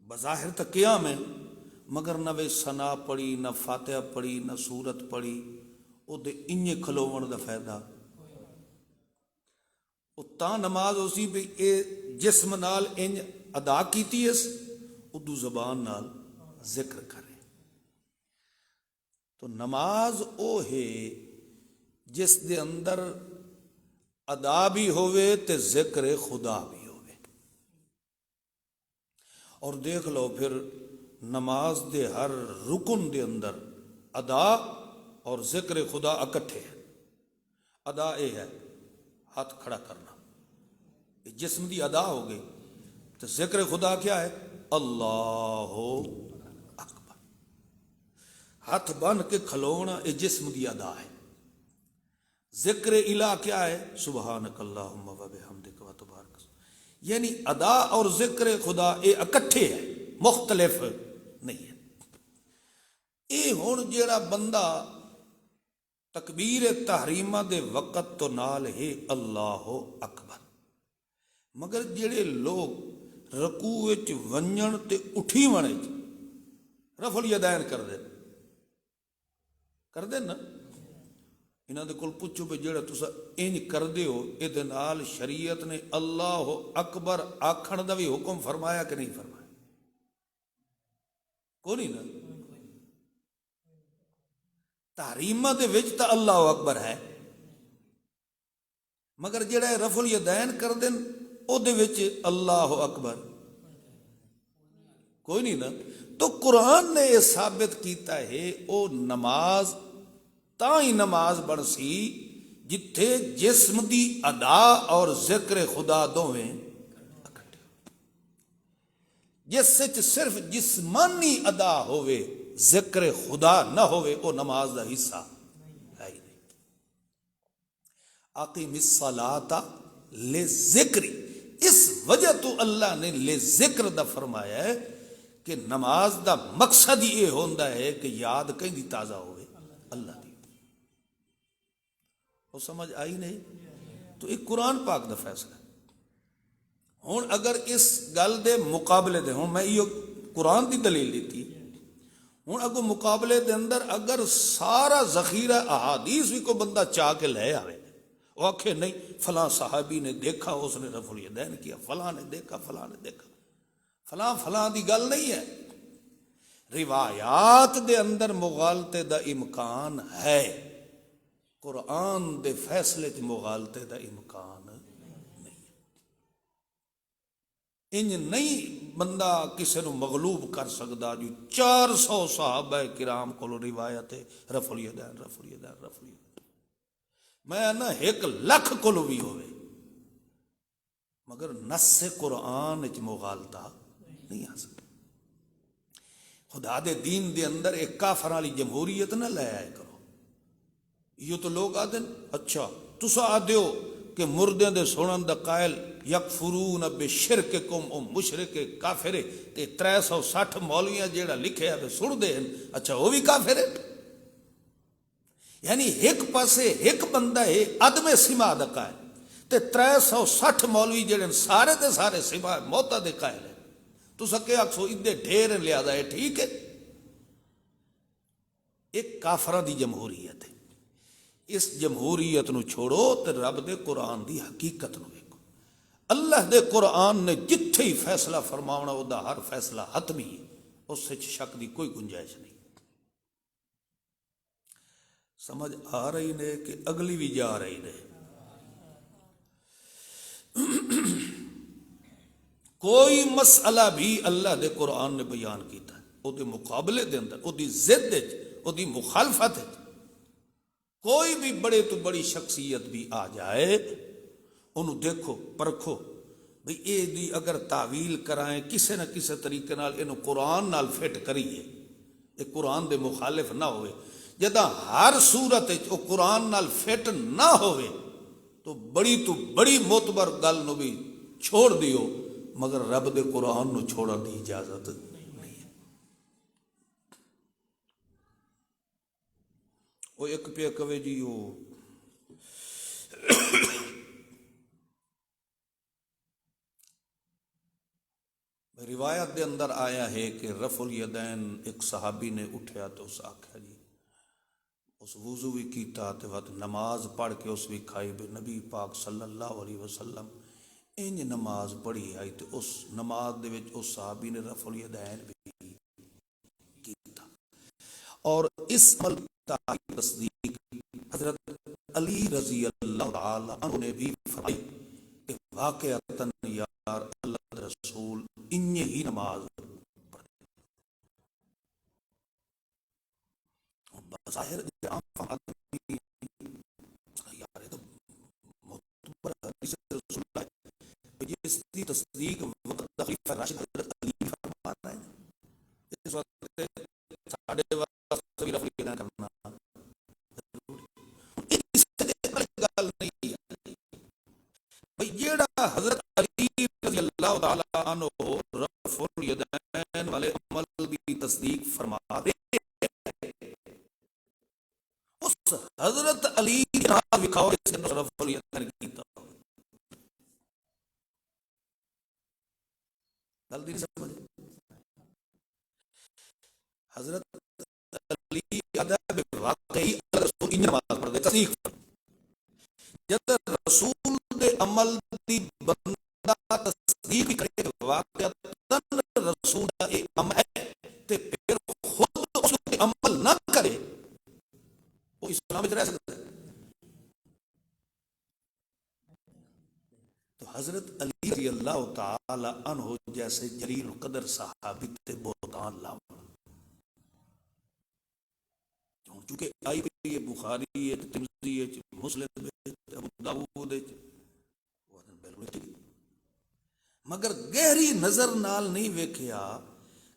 بظاہر تو قیام ہے مگر نہ وے ثنا پڑھی نہ فاتحہ پڑھی نہ سورت پڑھی، وہ دے انجے کھلوون دا فائدہ وہ تا نماز اسی بھی اے جسم نال انج ادا کیتی اس اردو زبان نال ذکر کرے۔ تو نماز او ہے جس دے اندر ادا بھی ہوئے تے ذکر خدا بھی ہوئے۔ اور دیکھ لو پھر نماز دے ہر رکن دے اندر ادا اور ذکر خدا اکٹھے ہیں۔ ادا اے ہے ہاتھ کھڑا کرنا، یہ جسم دی ادا ہو گئی، تو ذکر خدا کیا ہے؟ اللہ اکبر، ہاتھ بن کے کھلونا یہ جسم دی ادا ہے۔ ذکر الہ کیا ہے؟ سبحانک اللہم و بحمدک و تبارک، یعنی ادا اور ذکر خدا یہ اکٹھے ہے، مختلف نہیں ہے۔ یہ ہن جیڑا بندہ تکبیر تحریمہ دے وقت تو نال ہے اللہ اکبر، مگر جڑے لوگ رکوع وچ ونجن تے اٹھی ونے رفع الیدین کر دے نا، انہاں دے کول پوچھو کہ جڑا تسا انج کردے ہو اے دے نال شریعت نے اللہ اکبر آکھن دا بھی حکم فرمایا کہ نہیں فرمایا؟ کوئی نہیں نا، تحریمہ دے وچ تا اللہ اکبر ہے، مگر جڑا رفع الیدین کر دین او دے وچ اللہ اکبر کوئی نہیں نا۔ تو قرآن نے یہ ثابت کیتا ہے او نماز تا ہی نماز بن سی جتھے جسم دی ادا اور ذکر خدا دوویں اکٹھے، جس وچ صرف جسمانی ادا ہوئے ذکر خدا نہ ہوئے او نماز دا حصہ ہے ہی نہیں۔ اقیم الصلاۃ لذکری، اس وجہ تو اللہ نے لے ذکر دا فرمایا ہے کہ نماز دا مقصد یہ ہوندا ہے کہ یاد کہیں دی تازہ ہوئے اللہ دی. وہ سمجھ آئی نہیں؟ تو ایک قرآن پاک دا فیصلہ ہے. ہوں اگر اس گل دے مقابلے دے ہوں میں یہ قرآن دی دلیل دیتی ہوں اگو مقابلے دے اندر اگر سارا ذخیرہ احادیث بھی کوئی بندہ چاہ کے لے آئے وہ آکھے نہیں فلاں صحابی نے دیکھا اس نے رفع الیدین کیا، فلاں نے دیکھا فلاں نے دیکھا، فلاں فلاں دی گل نہیں ہے. روایات دے اندر مغالطے دا امکان ہے، قرآن دے فیصلے چ مغالطے دا امکان نہیں. انج نہیں بندہ کسی نو مغلوب کر سکتا جو 400 صحابہ کرام کو روایت ہے رفع الیدین رفع الیدین رفع الیدین. میں نا 1,00,000 کو بھی ہوئے مگر نص قرآن چ مغالطہ نہیں آ سکتا. خدا دے دین دے اندر ایک کافر والی جمہوریت نہ لے آئے کرو. یہ تو لوگ آدھے اچھا تسا آدھے ہو کہ مردے دے سنن دا قائل یکفرون بشرککم او مشرک کافر تے 360 مولویاں جیڑا لکھے ہے سن دے اچھا وہ بھی کافر ہے. یعنی ایک پاسے ایک بندہ ہے عدم سما دا قائل تے 360 مولوی جڑے سارے دے سارے سما موتا دے قائل ہے. تو سکے اکسو ادھے ڈھیر لیا ہے ٹھیک ہے. ایک کافران دی جمہوریت ہے. اس جمہوریت نو چھوڑو تے رب دے قرآن دی حقیقت نو دیکھو. اللہ دے قرآن نے جتھے ہی فیصلہ فرماونا او دا ہر فیصلہ حتمی ہے، اس سے شک دی کوئی گنجائش نہیں. سمجھ آ رہی نے کہ اگلی بھی جا رہی نے. کوئی مسئلہ بھی اللہ دے قرآن نے بیان کیتا ہے او دے مقابلے دے اندر او دی ضد او دی مخالفت ہے. کوئی بھی بڑے تو بڑی شخصیت بھی آ جائے انہوں دیکھو پرکھو بھئی اے دی اگر تعویل کرائیں کسے نہ کسے طریقے نال انہوں قرآن نال فٹ کریے اے قرآن دے مخالف نہ ہوئے. جدہ ہر صورت او قرآن نال فٹ نہ ہوئے تو بڑی معتبر گل نو بھی چھوڑ دیو مگر رب دے قرآن نو چھوڑا دی اجازت نہیں ہے. وہ ایک پہ کوے جی وہ روایت دے اندر آیا ہے کہ رفع الیدین ایک صحابی نے اٹھیا تو اس آکھا جی اس وضو بھی کیتا تے وقت نماز پڑھ کے اس بھی کھائی بھی نبی پاک صلی اللہ علیہ وسلم انج نماز پڑھی آئی تے اس نماز دے وچ اس صحابی نے رفع الیدین بھی کیتا. اور اس عمل کی تصدیق حضرت علی رضی اللہ تعالی عنہ نے بھی فرمائی کہ واقعتاً یار اللہ رسول انج ہی نماز ظاہر جس کی تصدیق وقت خلیفہ راشد حضرت علی فرما رہا ہے اس وقت ساڑھے وقت رفع الیدین کرنا اس گل نہیں ہے بھئی جیڑا حضرت علی رضی اللہ تعالی عنہ رفع الیدین والے عمل کی تصدیق فرما رہے اس حضرت علی نام لکھاؤ اس کے اندر رفع الیدین کیتا گل نہیں سمجھے. حضرت علی ادب واقعی رسول انج نماز پڑھ دے تصدیق جد رسول دے عمل دی بندہ تصدیق کرے واقعتاً رسول دا ایک عمل ہے تے پھر خود اس کے عمل نہ کرے وہ اسلام میں رہ سکتا ہے. تو حضرت علی رضی اللہ تعالی عنہ جیسے جلیل القدر صحابی تے بہتان لاؤ چونکہ آئی بھی بخاری ہے ترمذی ہے مسلم ہے ابو داؤد ہے مگر گہری نظر نال نہیں ویکھیا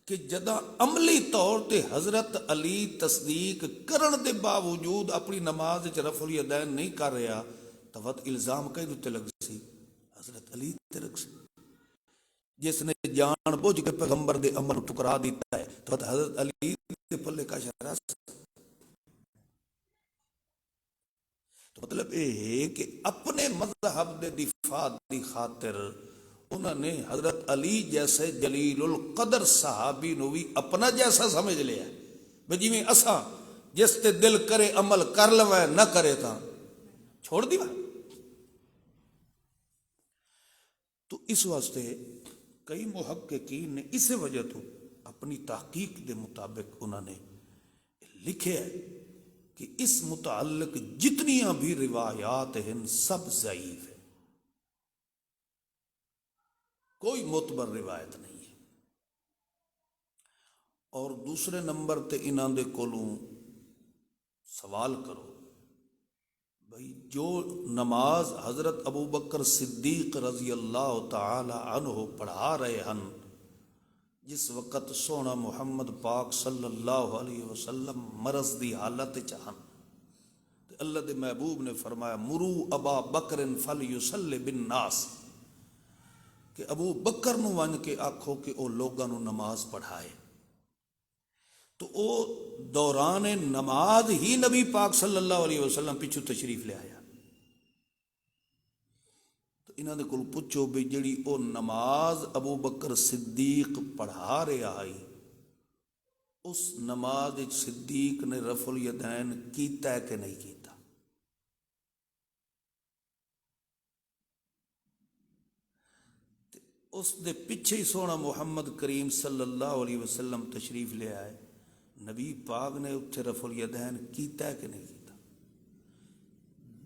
کہ جدہ عملی طور تے حضرت علی تصدیق کرن دے باوجود اپنی نماز وچ رفع الیدین نہیں کر رہا تو وقت الزام کہیں تے لگ سی حضرت علی تے لگ سی. جس نے جان بوجھ کے پیغمبر دے عمل ٹکرا دیتا ہے تو حضرت علی دے پلے کا شرح. تو مطلب یہ ہے کہ اپنے مذہب دے دفاع دی خاطر انہوں نے حضرت علی جیسے جلیل القدر صحابی نو بھی اپنا جیسا سمجھ لیا بھئی جی میں اساں جس تے دل کرے عمل کر لوے نہ کرے تا چھوڑ دیوا. تو اس واسطے کئی محققین نے اس وجہ تو اپنی تحقیق دے مطابق انہوں نے لکھے ہے کہ اس متعلق جتنیاں بھی روایات ہیں سب ضعیف ہیں، کوئی معتبر روایت نہیں ہے. اور دوسرے نمبر تے انہاں دے کولوں سوال کرو بھئی جو نماز حضرت ابو بکر صدیق رضی اللہ تعالی عنہ پڑھا رہے ہیں جس وقت سونا محمد پاک صلی اللہ علیہ وسلم مرض دی حالت چاہن تو اللہ دے محبوب نے فرمایا مرو ابا بکر فلیصلی بالناس کہ ابو بکر نو ون کے آکھو کہ او لوگاں نو نماز پڑھائے. تو او دوران نماز ہی نبی پاک صلی اللہ علیہ وسلم پیچھو تشریف لے آیا. تو انہاں دے کول پوچھو بھی جڑی او نماز ابو بکر صدیق پڑھا رہا آئی اس نماز صدیق نے رفع الیدین کیتا ہے کہ نہیں کیتا؟ اس دے پیچھے ہی سونا محمد کریم صلی اللہ علیہ وسلم تشریف لے آئے. نبی پاک نے اتھے رفع الیدین کیتا ہے کہ نہیں کیتا؟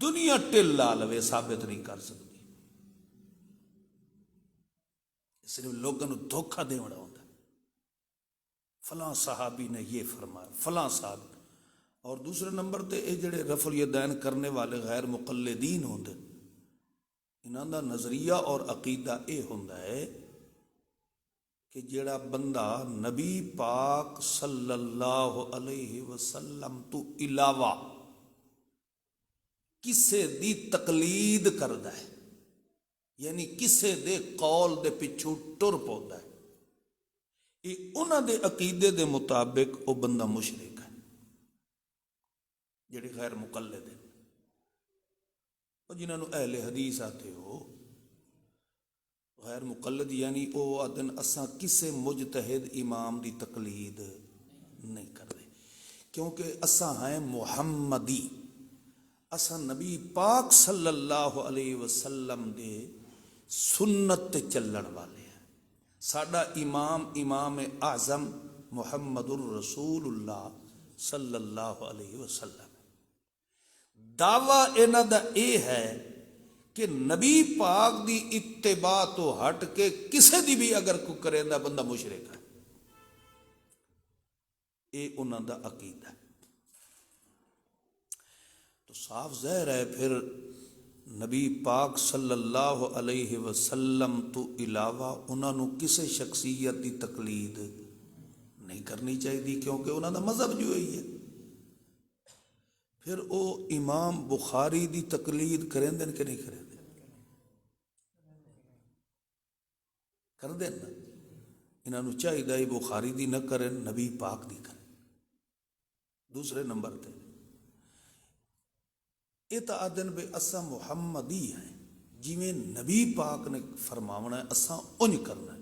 دنیا ٹل لا لوے ثابت نہیں کر سکتی. صرف لوگوں کو دھوکہ دے بڑا ہوتا ہے فلاں صحابی نے یہ فرمایا فلاں صحابی. اور دوسرے نمبر تے یہ جڑے رفع الیدین کرنے والے غیر مقلدین ہوندے انہاں دا نظریہ اور عقیدہ یہ ہوندا ہے کہ جڑا بندہ نبی پاک صلی اللہ علیہ وسلم تو علاوہ کسے دی تقلید کردا ہے یعنی کسے دے قول دے پچھو ٹر پوندا ہے یہ انہاں دے عقیدے دے مطابق او بندہ مشرک ہے جڑے غیر مقلد ہیں اور جنہاں نو اہل حدیث آتے ہو. غیر مقلد یعنی او آدن اساں کسے مجتہد امام دی تقلید نہیں کرتے کیونکہ اساں ہیں محمدی. اساں نبی پاک صلی اللہ علیہ وسلم دے سنت تے چلن والے ہیں. ساڈا امام اعظم محمد الرسول اللہ صلی اللہ علیہ وسلم. دعویٰ انہاں دا اے ہے کہ نبی پاک دی اتباع تو ہٹ کے کسے دی بھی اگر کوئی کرے دا بندہ مشرک ہے. اے انہاں دا عقیدہ ہے. تو صاف ظاہر ہے پھر نبی پاک صلی اللہ علیہ وسلم تو علاوہ انہاں نو کسے شخصیت دی تقلید نہیں کرنی چاہیے کیونکہ انہاں دا مذہب جو ہے. پھر او امام بخاری دی تقلید کریں دن کہ نہیں کریں دن؟ کر دیں نا. انہاں نو چاہیے بخاری دی نہ کریں نبی پاک دی کریں. دوسرے نمبر تے یہ تو آدن بے اساں محمدی ہیں جویں نبی پاک نے فرماونا ہے اساں انج کرنا ہے.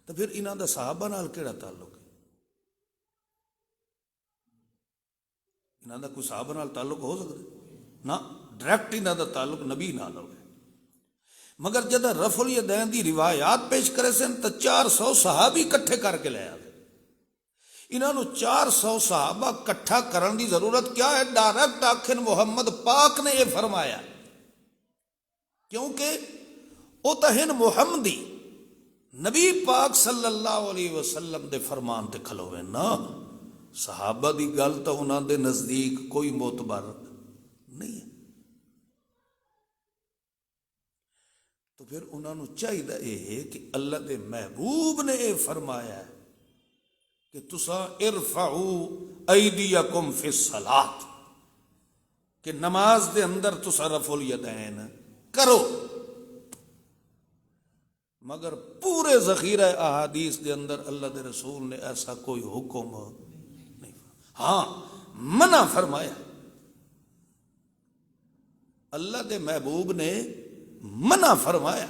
تو پھر انہاں دا صحابہ نال کیڑا تعلق ہے؟ انہاں دا کوئی صحابہ نال تعلق ہو سکتا نہ ڈائریکٹ انہاں دا تعلق نبی نال ہوئے. مگر جدہ رفع الیدین دی روایات پیش کرے سن تو 400 صحابی کٹھے کر کے لے آئے. انہاں نو 400 صحابہ کٹھا کرن دی ضرورت کیا ہے؟ ڈائریکٹ آکھن محمد پاک نے یہ فرمایا کیونکہ او تہن محمدی نبی پاک صلی اللہ علیہ وسلم دے فرمان تے کھلوے نا. صحابہ دی گل تو انہاں دے نزدیک کوئی معتبر نہیں ہے. تو پھر انہاں نو چاہیے یہ کہ اللہ دے محبوب نے یہ فرمایا ہے کہ تساں ارفعوا ایدیکم فی الصلاۃ کہ نماز دے اندر تساں رفع الیدین کرو. مگر پورے ذخیرہ احادیث دے اندر اللہ دے رسول نے ایسا کوئی حکم نہیں، ہاں منع فرمایا، اللہ دے محبوب نے منع فرمایا۔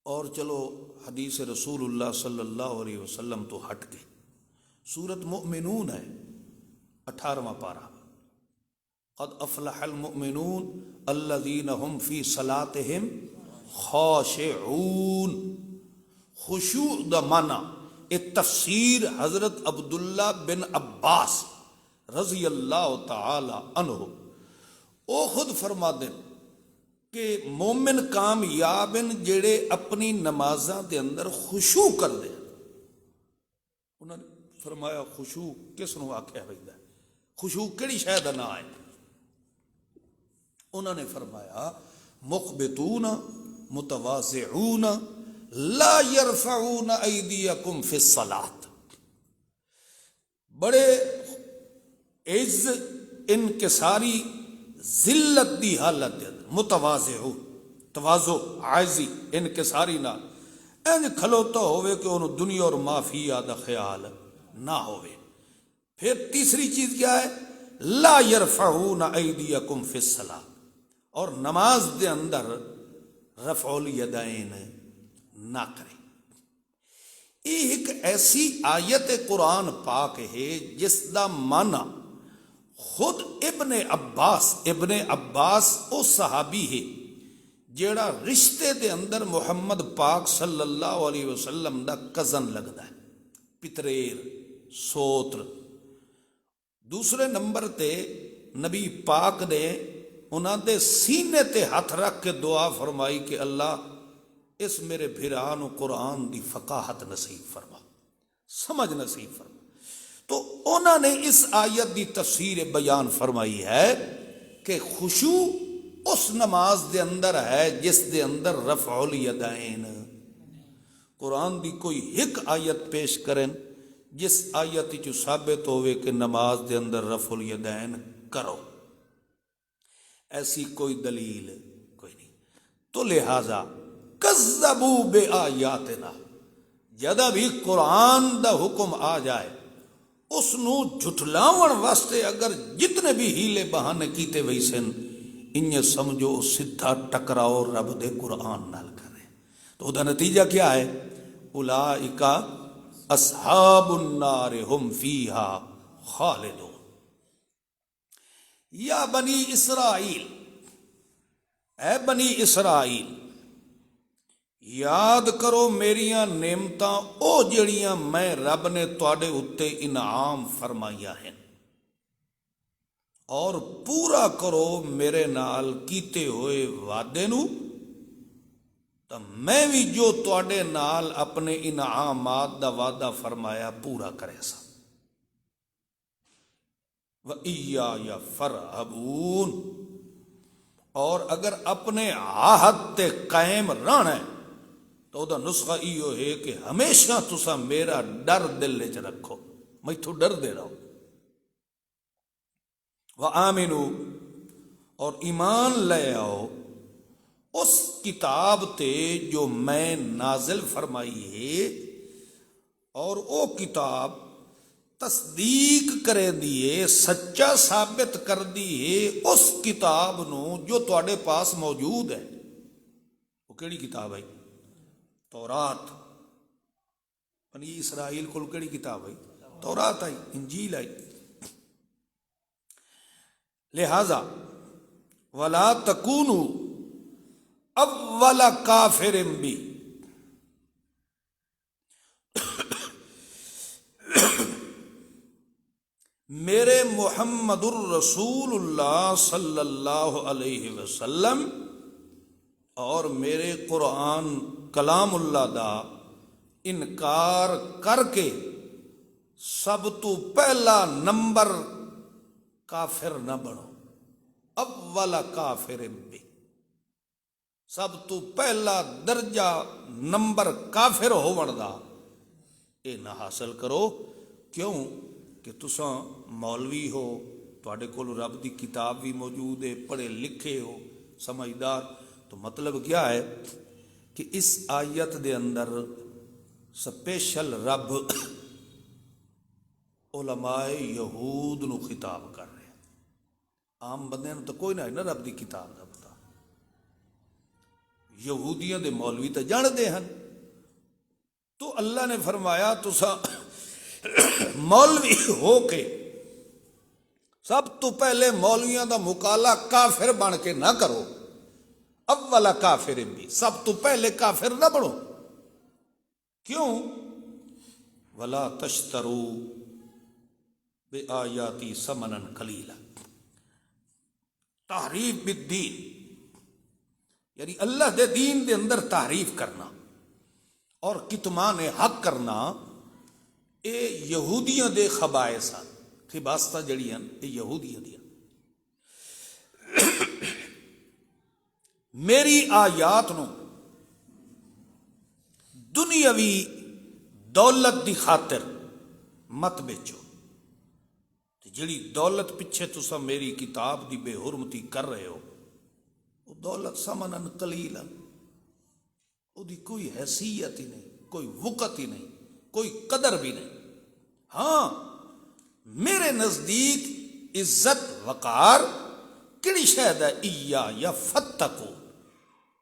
اور چلو حدیث رسول اللہ صلی اللہ علیہ وسلم تو ہٹ کے سورۃ مؤمنون ہے، 18واں پارہ، قد افلح المؤمنون الذین هم فی صلاتہم خاشعون۔ خشوع دا معنی ایک تفسیر حضرت عبداللہ بن عباس رضی اللہ تعالی عنہ او خود فرما دیں کہ مومن کامیاب جڑے اپنی نمازاں دے اندر خشوع کر دے۔ انہوں نے فرمایا خشوع کس نو آکھیا ویندہ ہے، خشوع کیڑی شے دا نام ہے؟ انہوں نے فرمایا مخبتون متواضعون لا يرفعون ایدیکم فی الصلاۃ، بڑے عز انکساری ذلت دی حالت دے متواضع، تواضع عاجزی انکساری نہ انج کھلوتا ہوئے کہ انہوں دنیا اور مافیا دا خیال نہ ہوئے۔ پھر تیسری چیز کیا ہے؟ لا يرفعون ایدیکم فی الصلاۃ، اور نماز دے اندر رفع الیدین نہ کرے۔ یہ ایک ایسی آیت قرآن پاک ہے جس دا معنی خود ابن عباس او صحابی ہے جیڑا رشتے دے اندر محمد پاک صلی اللہ علیہ وسلم دا کزن لگدا ہے، پتریر سوتر۔ دوسرے نمبر تے نبی پاک نے انہاں دے سینے تے ہاتھ رکھ کے دعا فرمائی کہ اللہ اس میرے بھران و قرآن دی فقاہت نصیب فرما، سمجھ نصیب فرما۔ تو انہوں نے اس آیت دی تفسیر بیان فرمائی ہے کہ خشوع اس نماز دے اندر ہے جس دے اندر رفع الیدین۔ قرآن دی کوئی ایک آیت پیش کریں جس آیت جو ثابت ہوئے کہ نماز دے اندر رفع الیدین کرو، ایسی کوئی دلیل کوئی نہیں۔ تو لہذا کذبوا بآیاتنا، جدا بھی قرآن دا حکم آ جائے اس نو جھٹلاون واسطے اگر جتنے بھی ہیلے بہانے کیتے وئی سن، انہیں سمجھو سدھا ٹکراؤ رب دے قرآن نال کرے۔ تو دا نتیجہ کیا ہے؟ اولئک اصحاب النار ہم فیہا خالدون۔ یا بنی اسرائیل، اے بنی اسرائیل، یاد کرو میریاں نعمتاں او جڑیاں میں رب نے تواڈے اتے انعام فرمائیاں ہیں، اور پورا کرو میرے نال کیتے ہوئے وعدے نو، تو میں بھی جو تواڈے نال اپنے انعامات دا وعدہ فرمایا پورا کرے سا۔ وَإِيَّايَ فَارْهَبُونِ، اور اگر اپنے عہد تے قائم رہنا ہے تو دا نسخہ ایو ہے کہ ہمیشہ تسا میرا ڈر دل وچ رکھو، میں تو ڈر دے رہا ہوں۔ وَآمِنُوا، اور ایمان لے آؤ اس کتاب تے جو میں نازل فرمائی ہے، اور او کتاب تصدیق کرے دیے، سچا ثابت کر دیے اس کتاب نو جو تواڈے پاس موجود ہے۔ وہ کیڑی کتاب ہے؟ تورات۔ بنی اسرائیل کو کیڑی کتاب ہے؟ تورات آئی، انجیل آئی۔ لہذا ولا تکونوا اول کافر بی، میرے محمد الرسول اللہ صلی اللہ علیہ وسلم اور میرے قرآن کلام اللہ دا انکار کر کے سب تو پہلا نمبر کافر نہ بنو۔ اول کافر بی، سب تو پہلا درجہ نمبر کافر ہون دا اے نہ حاصل کرو۔ کیوں کہ تساں مولوی ہو، تواڈے کول رب دی کتاب بھی موجود ہے، پڑھے لکھے ہو، سمجھدار، تو مطلب کیا ہے کہ اس آیت دے اندر سپیشل رب علماء یہود نو خطاب کر رہے ہیں. عام بندے نو تو کوئی نہ نا رب دی کتاب دا پتا. یہودیاں دے مولوی تو جانتے ہیں. تو اللہ نے فرمایا تسا مولوی ہو کے سب تو پہلے مولویاں دا مقالہ کافر بن کے نہ کرو. اولا کافر بھی, سب تو پہلے کافر نہ بنو. کیوں؟ ولا تشترو بے آیاتی ثمنا قلیلا. تحریف بالدین یعنی اللہ دے دین دے اندر تحریف کرنا اور کتمان حق کرنا, اے یہودیاں دے خبائث ہیں. خباستہ جڑیاں اے یہودیاں دیاں. میری آیات نو دنیاوی دولت دی خاطر مت بیچو. جڑی دولت پیچھے تسا میری کتاب دی بے حرمتی کر رہے ہو, وہ دولت ثمنن قلیلا, وہ دی کوئی حیثیت ہی نہیں, کوئی وقت ہی نہیں, کوئی قدر بھی نہیں. ہاں میرے نزدیک عزت وقار کیڑی شاید ہے؟ ایا یا فتقو,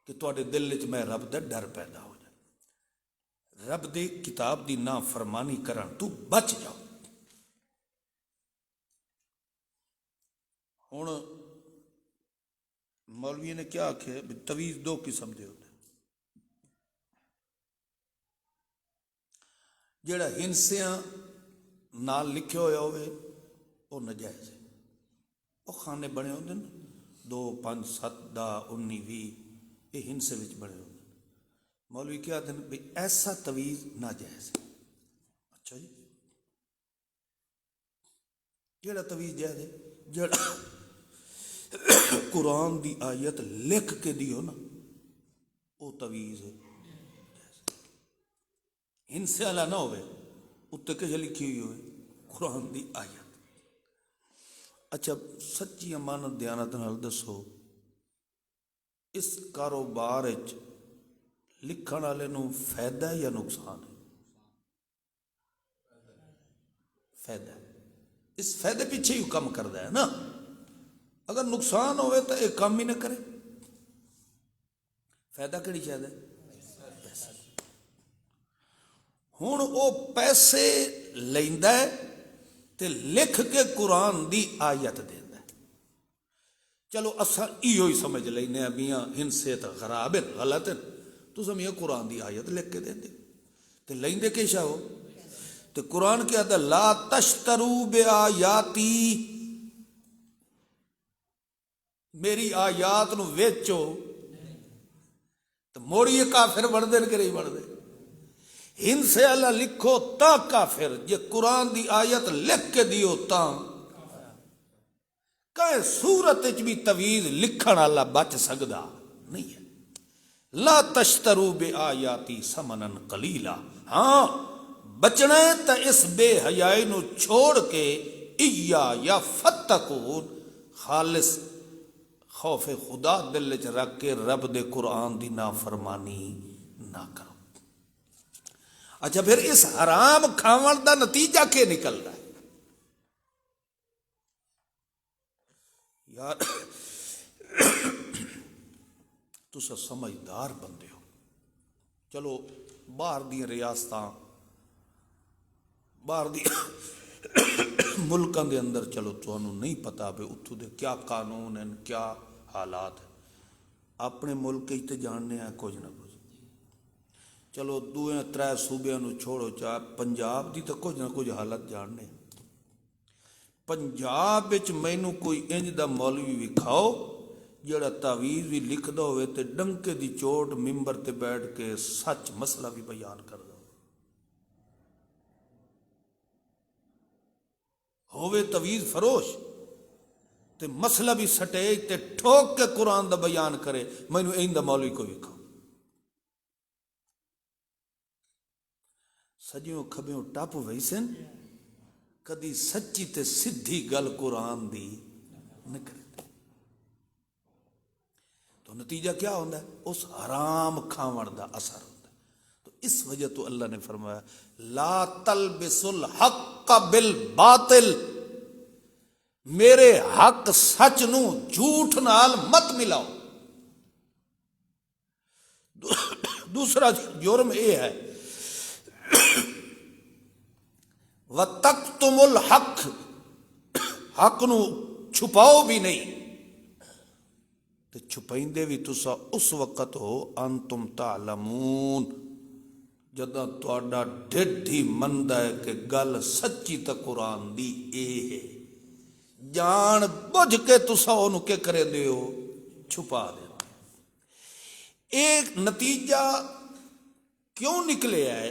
کہ تواڈے دل وچ میں رب دا ڈر پیدا ہو جائے, رب دی کتاب دی نافرمانی کرن تو بچ جاؤ. ہن مولوی نے کیا آکھے؟ تویز دو قسم دے ہوتے. جڑا ہنسیاں نال لکھے ہوئے ہوئے وہ نجائز ہے. وہ خانے بنے ہوتے ہیں 2 5 7 10 19 20 یہ ہنسے وچ بنے ہوتے ہیں. مولوی کیا آتے ہیں بھئی ایسا تویز ناجائز ہے. اچھا جی, جڑا تویز جائز ہے جڑا قرآن دی آیت لکھ کے دیو نا, وہ تویز ہے. ہنسے والا نہ ہوئے, اتنے کہ لکھی ہوئی ہوئے قرآن دی آیت. اچھا سچی امانت دیانت نال دسو, اس کاروبار لکھن والے نو فائدہ ہے یا نقصان ہے؟ فائدہ ہے. اس فائدے پیچھے ہی کم کردا ہے نا. اگر نقصان ہوئے تو ایک کام ہی نہ کرے. فائدہ کیڑی چاہیے؟ پیسہ. ہن وہ پیسے لیندا ہے تے لکھ کے قرآن دی آیت دیندا ہے. چلو اساں ایہو ہی سمجھ لینے ہیں میاں ہنسے تو خراب ہے, غلط ہے. تساں میاں قرآن دی آیت لکھ کے دیندے تے لیندے کی شاہ ہو؟ تے قرآن کیا ہے؟ لا تشترو بے آیاتی, میری آیات نو ویچو. تو موڑی کافر بڑھ دے کہ نہیں بڑھ دے؟ ہنسے اللہ لکھو تا کافر, جے قرآن دی آیت لکھ کے دیو تا. کہیں صورت بھی تویز لکھن اللہ بچ سکدا نہیں ہے. لا تشترو بے آیاتی ثمنا قلیلا. ہاں بچنا ہے تا اس بے حیائی نو چھوڑ کے ایا یا فتقون, خالص خوف خدا دل وچ رکھ کے رب دے قرآن دی نافرمانی نہ کرو. اچھا پھر اس حرام کھاون دا نتیجہ کیا نکل رہا ہے؟ یار تسا سمجھدار بندے ہو. چلو باہر دی ریاستاں باہر دی ملکاں دے اندر چلو تانوں نہیں پتا بھی اتھوں دے کیا قانون ہیں, کیا حالات ہیں. اپنے ملک تے جاننے ہیں کچھ نہ کچھ. چلو 2-3 صوبیاں نو چھوڑو, چاہے پنجاب دی تو کچھ نہ کچھ حالت جاننے ہیں. پنجاب وچ مینوں کوئی انج دا مولوی وکھاؤ جڑا تعویذ بھی لکھدا ہوئے تے ڈنکے دی چوٹ ممبر تے بیٹھ کے سچ مسئلہ بھی بیان کردا ہوئے تعویذ فروش تے مسئلہ بھی سٹیج تے ٹھوک کے قرآن دا بیان کرے. مینوں این دا مولوی کو وکھاؤ. سجیوں کھبیوں ٹپ ویسن کدی سچی تے سدھی گل قرآن دی نہ کرے. تو نتیجہ کیا ہوتا ہے؟ اس حرام کھاون دا اثر ہوتا ہے. تو اس وجہ تو اللہ نے فرمایا لا تلبسوا الحق بالباطل، میرے حق سچ نو جھوٹ نال مت ملاؤ. دوسرا جرم یہ ہے وَتَكْتُمُ الْحَقَّ، حق نو چھپاؤ بھی نہیں. تے چھپائندے بھی تسا اس وقت ہو انتم تعلمون جداں تہاڈا ڈھڈ ہی مندا ہے کہ گل سچی تے قرآن دی اے ہے، جان بوجھ کے تسا اونوں کے کرے دیو چھپا دے. ایک نتیجہ کیوں نکلے ہے؟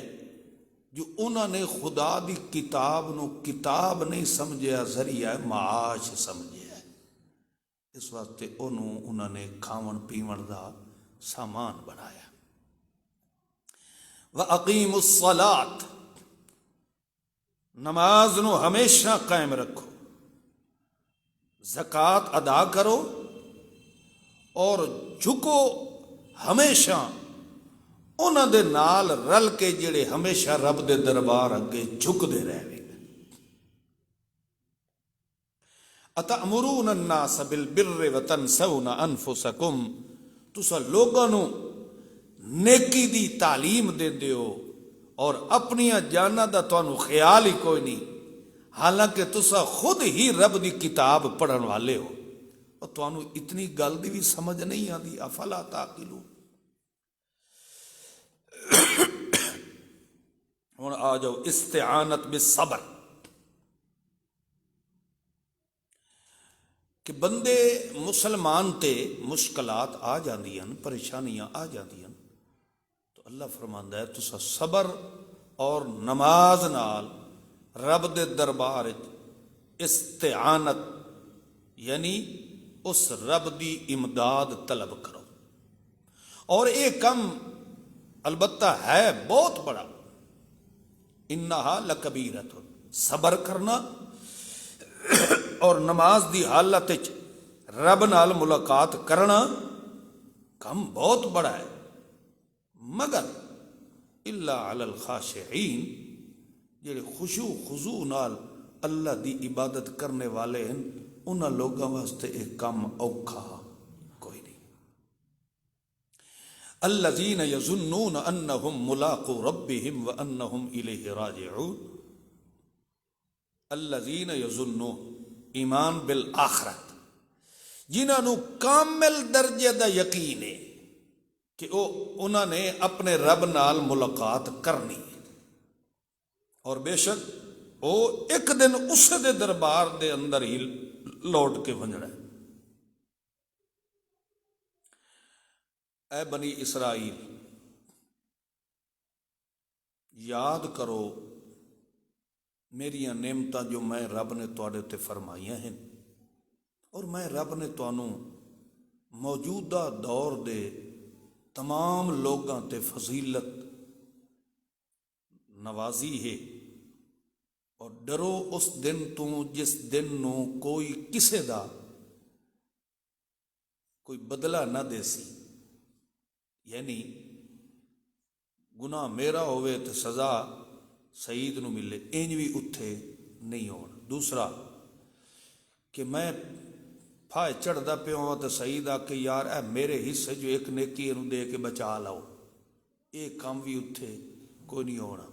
جو انہوں نے خدا دی کتاب نو کتاب نہیں سمجھیا، ذریعہ معاش سمجھیا ہے. اس واسطے انہوں نے کھاون پیون دا سامان بنایا. وَأَقِيمُوا الصَّلَاةَ، نماز نو ہمیشہ قائم رکھو، زکوٰۃ ادا کرو اور جھکو ہمیشہ انہاں دے نال رل کے جڑے ہمیشہ رب دے دربار اگے جھکدے رہے. اتأمرون الناس بالبر وتنسون انفسکم، تسا لوگاں نو نیکی دی تعلیم دے دیو اور اپنی جاناں دا تانوں خیال ہی کوئی نہیں، حالانکہ تسا خود ہی رب دی کتاب پڑھن والے ہو اور تانوں اتنی گل دی بھی سمجھ نہیں آتی. افلا تعقلون. ہن آ جاؤ استعانت بالصبر، کہ بندے مسلمان تے مشکلات آ جاندیاں، پریشانیاں آ جاندیاں، تو اللہ فرماندا ہے تسا صبر اور نماز نال رب دے دربار استعانت یعنی اس رب دی امداد طلب کرو. اور یہ کم البتہ ہے بہت بڑا، انہا لکبیرۃ، صبر کرنا اور نماز دی حالت وچ رب نال ملاقات کرنا کم بہت بڑا ہے، مگر الا علی الخاشعین، جڑے خشوع خضوع نال اللہ دی عبادت کرنے والے ہیں انہاں لوگاں واسطے ایک کم اوکھا کوئی نہیں. الذین یظنون انہم ملاقو ربہم وانہم الیہ راجعون. الذین یظنون، ایمان بالآخرت، جنہاں نو کامل درجے دا یقین ہے کہ انہاں نے اپنے رب نال ملاقات کرنی ہے اور بے شک وہ ایک دن اس دے دربار دے اندر ہی لوٹ کے ونجنا ہے. اے بنی اسرائیل، یاد کرو میریاں نعمتاں جو میں رب نے تواڈے تے فرمائیاں ہیں، اور میں رب نے تانوں موجودہ دور دے تمام لوگاں تے فضیلت نوازی ہے. اور ڈرو اس دن تو جس دن نو کوئی کسے دا کوئی بدلہ نہ دے سی، یعنی گناہ میرا ہوئے تو سزا سعید نو ملے، انج بھی اتھے نہیں ہونا. دوسرا کہ میں پھائے چڑھدا پیا ہوں تو سعید آ کے یار اے میرے حصے جو ایک نیکی نو دے کے بچا لاؤ، یہ کام بھی اتھے کوئی نہیں ہونا.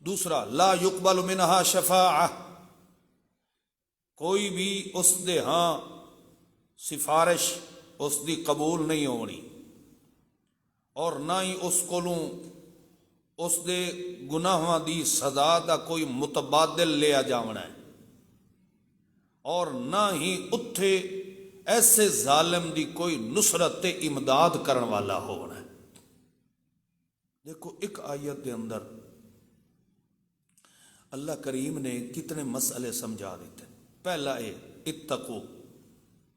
دوسرا لا یقبل منہا شفاعہ، کوئی بھی اس دے ہاں سفارش اس دی قبول نہیں ہونی، اور نہ ہی اس کولوں اس دے گناہاں دی سزا دا کوئی متبادل لیا جاونا ہے، اور نہ ہی اتھے ایسے ظالم دی کوئی نصرت تے امداد کرن والا ہونا ہے. دیکھو ایک آیت دے اندر اللہ کریم نے کتنے مسئلے سمجھا دیتے. پہلا ہے اتقو،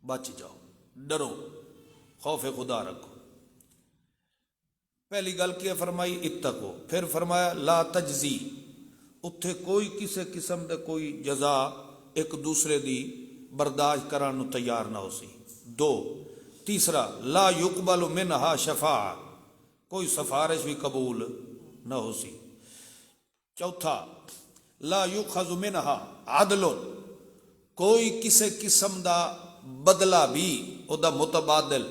بچ جاؤ، ڈرو، خوف خدا رکھو. پہلی گل کیا فرمائی اتقو، پھر فرمایا لا تجزی، اتھے کوئی کسی قسم دے کوئی جزا ایک دوسرے دی برداشت کران نو تیار نہ ہو سی. دو، تیسرا لا یقبل منہا شفاعہ، کوئی سفارش بھی قبول نہ ہو سی۔ چوتھا لا یؤخذ منہا عدل، کوئی کسی قسم دا بدلہ بھی او دا متبادل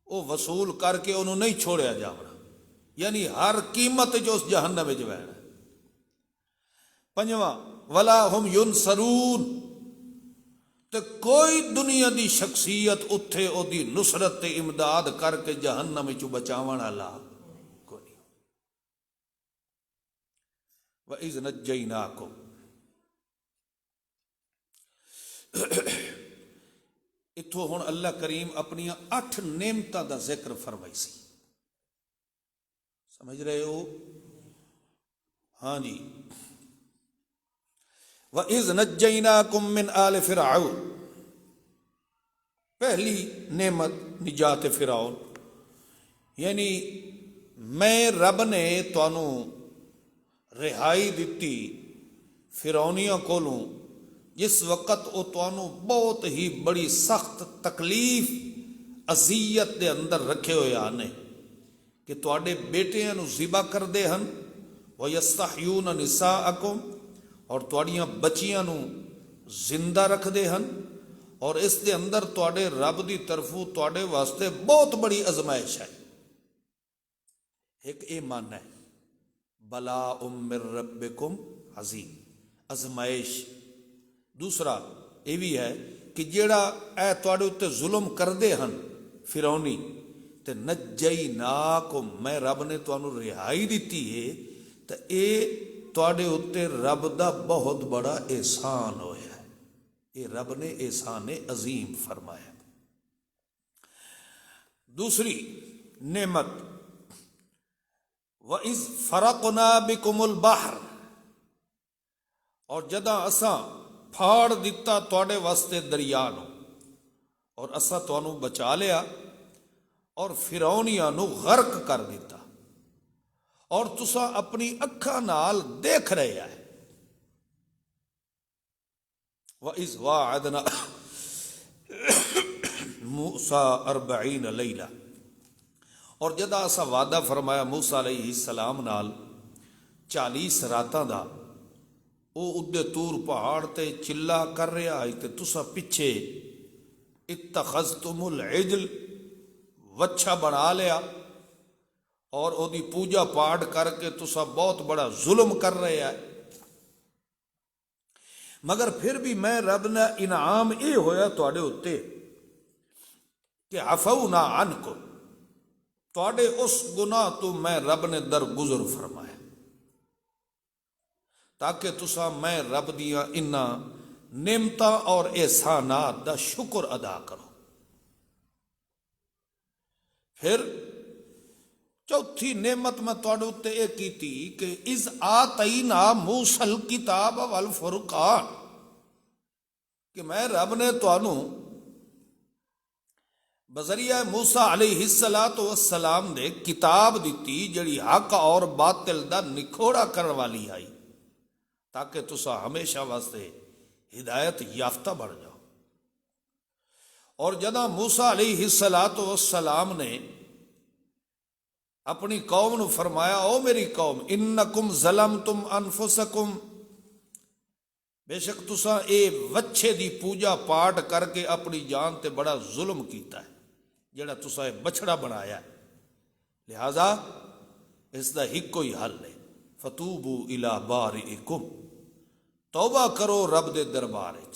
او وصول کر کے انہوں نہیں چھوڑیا جاونا، یعنی ہر قیمت جو اس جہنم وچ وینا۔ پنجواں ولا ہم ینصرون، تے کوئی دنیا دی شخصیت اتھے او دی نصرت تے امداد کر کے جہنم وچ بچاون والا کوئی نہیں۔ وَإِذْ نَجَّيْنَاكُمْ، اتھوں ہن اللہ کریم اپنی 8 نعمتاں دا ذکر فرمائی سی، سمجھ رہے ہو؟ ہاں جی۔ وَإِذْ نَجَّيْنَاكُمْ مِنْ آلِ فِرْعَوْنَ، پہلی نعمت نجات فرعون، یعنی میں رب نے تانوں رہائی دیتی فرعونیاں کولوں جس وقت وہ تانوں بہت ہی بڑی سخت تکلیف اذیت دے اندر رکھے ہوئے آنے کہ تواڈے بیٹیاں نو ذبح کر دے ہن، وَيَسْتَحْيُونَ نِسَاءَكُمْ، اور تواڈیاں بچیاں نو زندہ رکھ دے ہن، اور اس دے اندر تواڈے رب دی طرفوں تواڈے واسطے بہت بڑی آزمائش ہے۔ ایک اے مان ہے بلاء من ربکم عظیم، آزمائش۔ دوسرا یہ بھی ہے کہ جیڑا اے تواڈے اتے ظلم کردے ہن فرعونی، تے نجیناکم، میں رب نے تانوں رہائی دیتی ہے، تے اے تواڈے اتے رب دا بہت بڑا احسان ہویا ہے، یہ رب نے احسان عظیم فرمایا۔ دوسری نعمت وَإِذْ فَرَقْنَا بِكُمُ الْبَحْرَ، اور جداں اساں پھاڑ دیتا تواڈے واسطے دریا نو، اور اساں تانوں بچا لیا اور فرعونیاں نو غرق کر دیتا، اور تساں اپنی اکھاں نال دیکھ رہے ہیں۔ وَإِذْ وَاعَدْنَا مُوسَىٰ 40 لَيْلَةً، اور جدا اسا وعدہ فرمایا موسیٰ علیہ السلام نال 40 راتاں دا، او ادے طور پہاڑ تے چلا کر رہا ہے تے تسا پیچھے اتخذتم العجل، وچھا بنا لیا اور او دی پوجا پاٹ کر کے تسا بہت بڑا ظلم کر رہے ہیں۔ مگر پھر بھی میں رب نے انعام اے ہویا تواڈے اتے کہ عفونا عنکم، تواڈے اس گناہ تو میں رب نے درگزر فرمایا، تاکہ تسا میں رب دیاں انہاں نعمتاں اور احسانات دا شکر ادا کرو۔ پھر چوتھی نعمت میں تواڈے اتے یہ کیتی کہ اذ آتینا موسیٰ الکتاب والفرقان، کہ میں رب نے تانوں بذریعہ موسیٰ علیہ السلام نے کتاب دیتی جڑی حق اور باطل دا نکھوڑا کرن والی آئی، تاکہ تسا ہمیشہ واسطے ہدایت یافتہ بڑھ جاؤ۔ اور جدہ موسیٰ علیہ السلام نے اپنی قوم نو فرمایا او میری قوم انکم ظلمتم انفسکم، بے شک تسا اے وچھے دی پوجا پاٹ کر کے اپنی جان تے بڑا ظلم کیتا ہے، جڑا تسا اے بچڑا بنایا ہے، لہذا اس دا ہی کوئی حل ہے، فتوبوا الی بارئکم، توبہ کرو رب دے دربار وچ،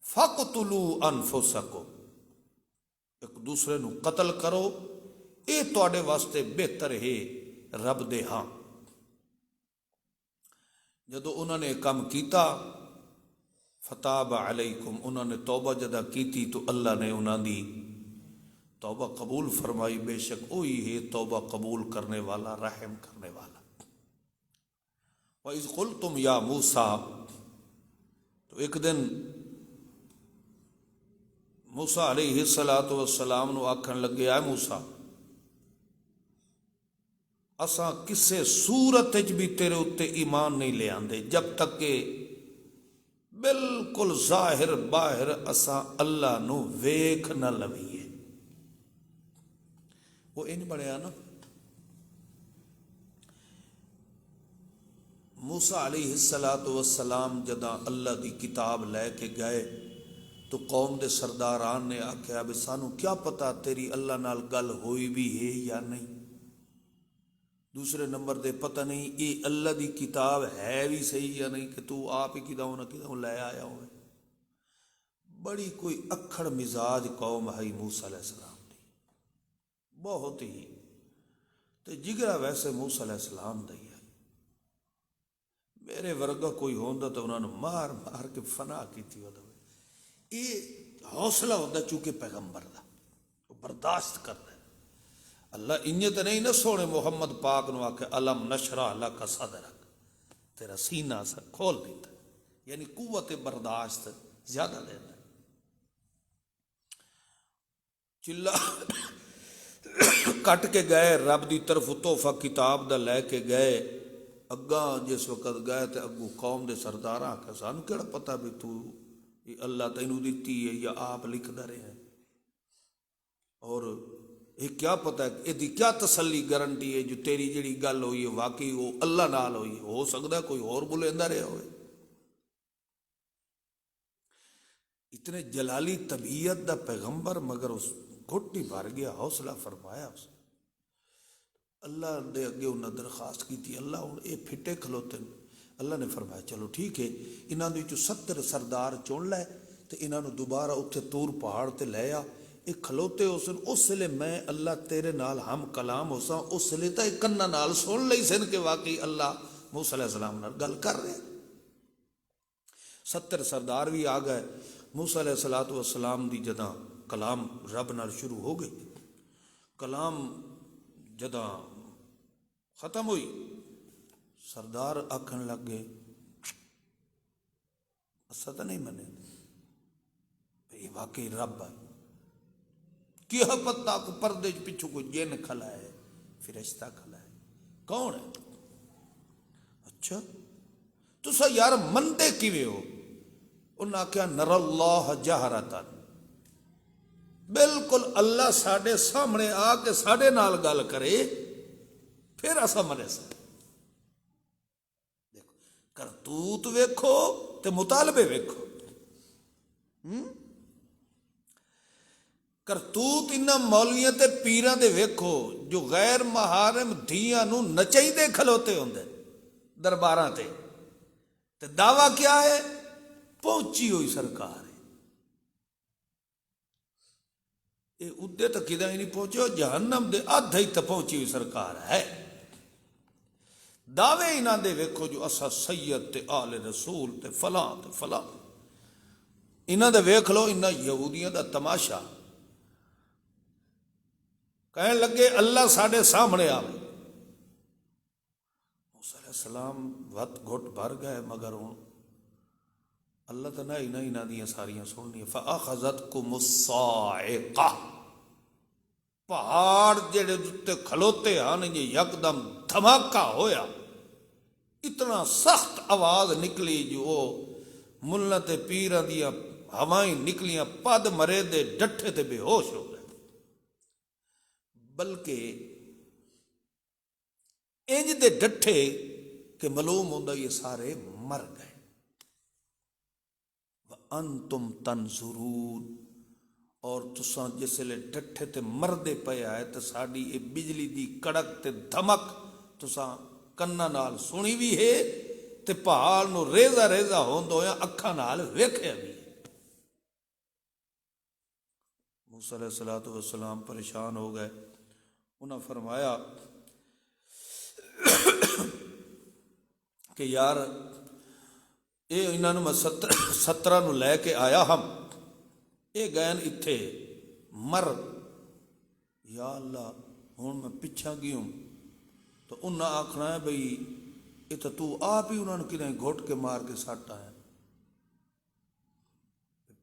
فقتلوا انفسکم، ایک دوسرے نو قتل کرو، اے تواڈے واسطے بہتر ہے رب دے ہاں۔ جدو انہوں نے کام کیتا فتاب علیکم، انہوں نے توبہ جدہ کیتی تو اللہ نے انہوں دی توبہ قبول فرمائی، بے شک وہی ہے توبہ قبول کرنے والا رحم کرنے والا۔ وَإِذْ قُلْتُمْ یا موسیٰ، تو ایک دن موسیٰ علیہ السلام نو آکھن لگے اے موسیٰ، اساں کسے صورت بھی تیرے اتے ایمان نہیں لے آندے جب تک کہ بالکل ظاہر باہر اساں اللہ نو ویکھ نہ لویے. وہ ان بڑھیا نا موسیٰ علیہ السلام جداں اللہ دی کتاب لے کے گئے تو قوم دے سرداران نے آکھیا بھی سانو کیا پتا تیری اللہ نال گل ہوئی بھی ہے یا نہیں. دوسرے نمبر دے پتہ نہیں یہ اللہ دی کتاب ہے بھی صحیح یا نہیں کہ تو آپ ہی کداؤں نہ کداؤں لے آیا ہوئے. بڑی کوئی اکھڑ مزاج قوم ہے موسیٰ علیہ السلام دی, بہت ہی تے جگرا ویسے موسیٰ علیہ السلام دی ہے. میرے ورگا کوئی ہوندا تو انہوں نے مار مار کے فنا کی تھی. یہ حوصلہ ہوتا چونکہ پیغمبر دا وہ برداشت کرنا ہے. اللہ انجے تو نہیں نہ سونے محمد پاک نو آکے علم نشرح لک صدرک, تیرا سینہ سا کھول دیتا, یعنی قوت برداشت زیادہ دیتا ہے. چلا کٹ کے گئے رب دی طرف تحفہ کتاب دا لے کے گئے. اگاں جس وقت گئے تے اگو قوم دے سرداراں کہ سانو کیڑا پتہ بھی تو یہ اللہ تینوں دیتی ہے یا آپ لکھ دے رہے ہیں, اور یہ کیا پتہ ہے یہ کیا تسلی گارنٹی ہے جو تیری جڑی گل ہوئی ہے واقعی وہ اللہ نال ہوئی, ہو سکتا ہے کوئی اور بلیندا رہا ہوئے. اتنے جلالی طبیعت دا پیغمبر مگر اس گھٹ ہی بھر گیا, حوصلہ فرمایا اس. اللہ دے اگے انہاں درخواست کی تھی اللہ ہن اے پھٹے کھلوتے. اللہ نے فرمایا چلو ٹھیک ہے انہاں دی جو 70 سردار چن لے تے انہاں نو دوبارہ اتھے طور پہاڑ تے لے آ. اے کھلوتے ہو سن اس لیے میں اللہ تیرے نال ہم کلام ہو سا, اس لیے تا کنا نال سن لئی سن کہ واقعی اللہ موسیٰ علیہ السلام نال گل کر رہے. 70 سردار بھی آ گئے. موسیٰ علیہ السلام دی جداں کلام رب نال شروع ہو گئی, کلام جداں ختم ہوئی سردار آکھن لگ گئے اسا تو نہیں منے یہ واقعی رب ہے. کیا پتہ کو پردے پیچھو کوئی جن کھلا ہے فرشتہ کھلا ہے, کون ہے؟ اچھا تسا یار مندے کیویں ہو؟ انہاں آکھیا نر اللہ جہرتن, بالکل اللہ ساڈے سامنے آ کے ساڈے نال گل کرے پھر اسا منے سا. دیکھو کرتوت ویکھو تے مطالبے ویکھو. کرتوت انہاں مولویاں تے پیراں دے ویکھو جو غیر محارم دھیاں نو نچائیندے کھلوتے ہوندے درباراں تے دعویٰ کیا ہے پہنچی ہوئی سرکار ہے. اے ادھے تک کدھا ہی نہیں پہنچے, جہنم دے آدھا ہی تک پہنچی ہوئی سرکار ہے. دعوے انہاں دے ویکھو جو اسا سید تے آل رسول تے فلاں تے فلاں. انہاں دے ویکھ لو انہاں یہودیاں دا تماشا. کہنے لگے اللہ ساڈے سامنے آوے. موسیٰ علیہ السلام وقت گھٹ بھر گئے مگر ہوں اللہ تو نہ انہاں دیاں ساریاں سننی. فَأَخَذَتْكُمُ الصَّاعِقَةُ, پہاڑ جڑے تے کھلوتے ہن یہ یکدم دھماکہ ہویا, اتنا سخت آواز نکلی جو ملہ تے پیراں دیاں ہوائیں نکلیاں, پد مرے دے ڈٹھے تے بے ہوش ہو گئے. بلکہ انج دے ڈٹھے کہ معلوم ہوندا یہ سارے مر گئے. وَأَنْتُمْ تَنْظُرُونَ, اور تساں جسلے ڈٹھے تے مردے پے آئے تے ساڈی اے بجلی دی کڑک تے دھمک تساں کناں نال سنی بھی ہے تے پہاڑ نو ریزہ ریزہ ہوندے ہویا اکھاں نال ویکھیا بھی. موسیٰ علیہ السلام پریشان ہو گئے. انہاں فرمایا کہ یار اے انہاں نو میں 17 نو لے کے آیا ہم, اے گئن اتھے مر, یا اللہ ہن میں پچھا گیوں. تو انہاں آکھنا ہے بھئی یہ تو آپ ہی انہاں نو کدیں گھٹ کے مار کے ساٹا ہے.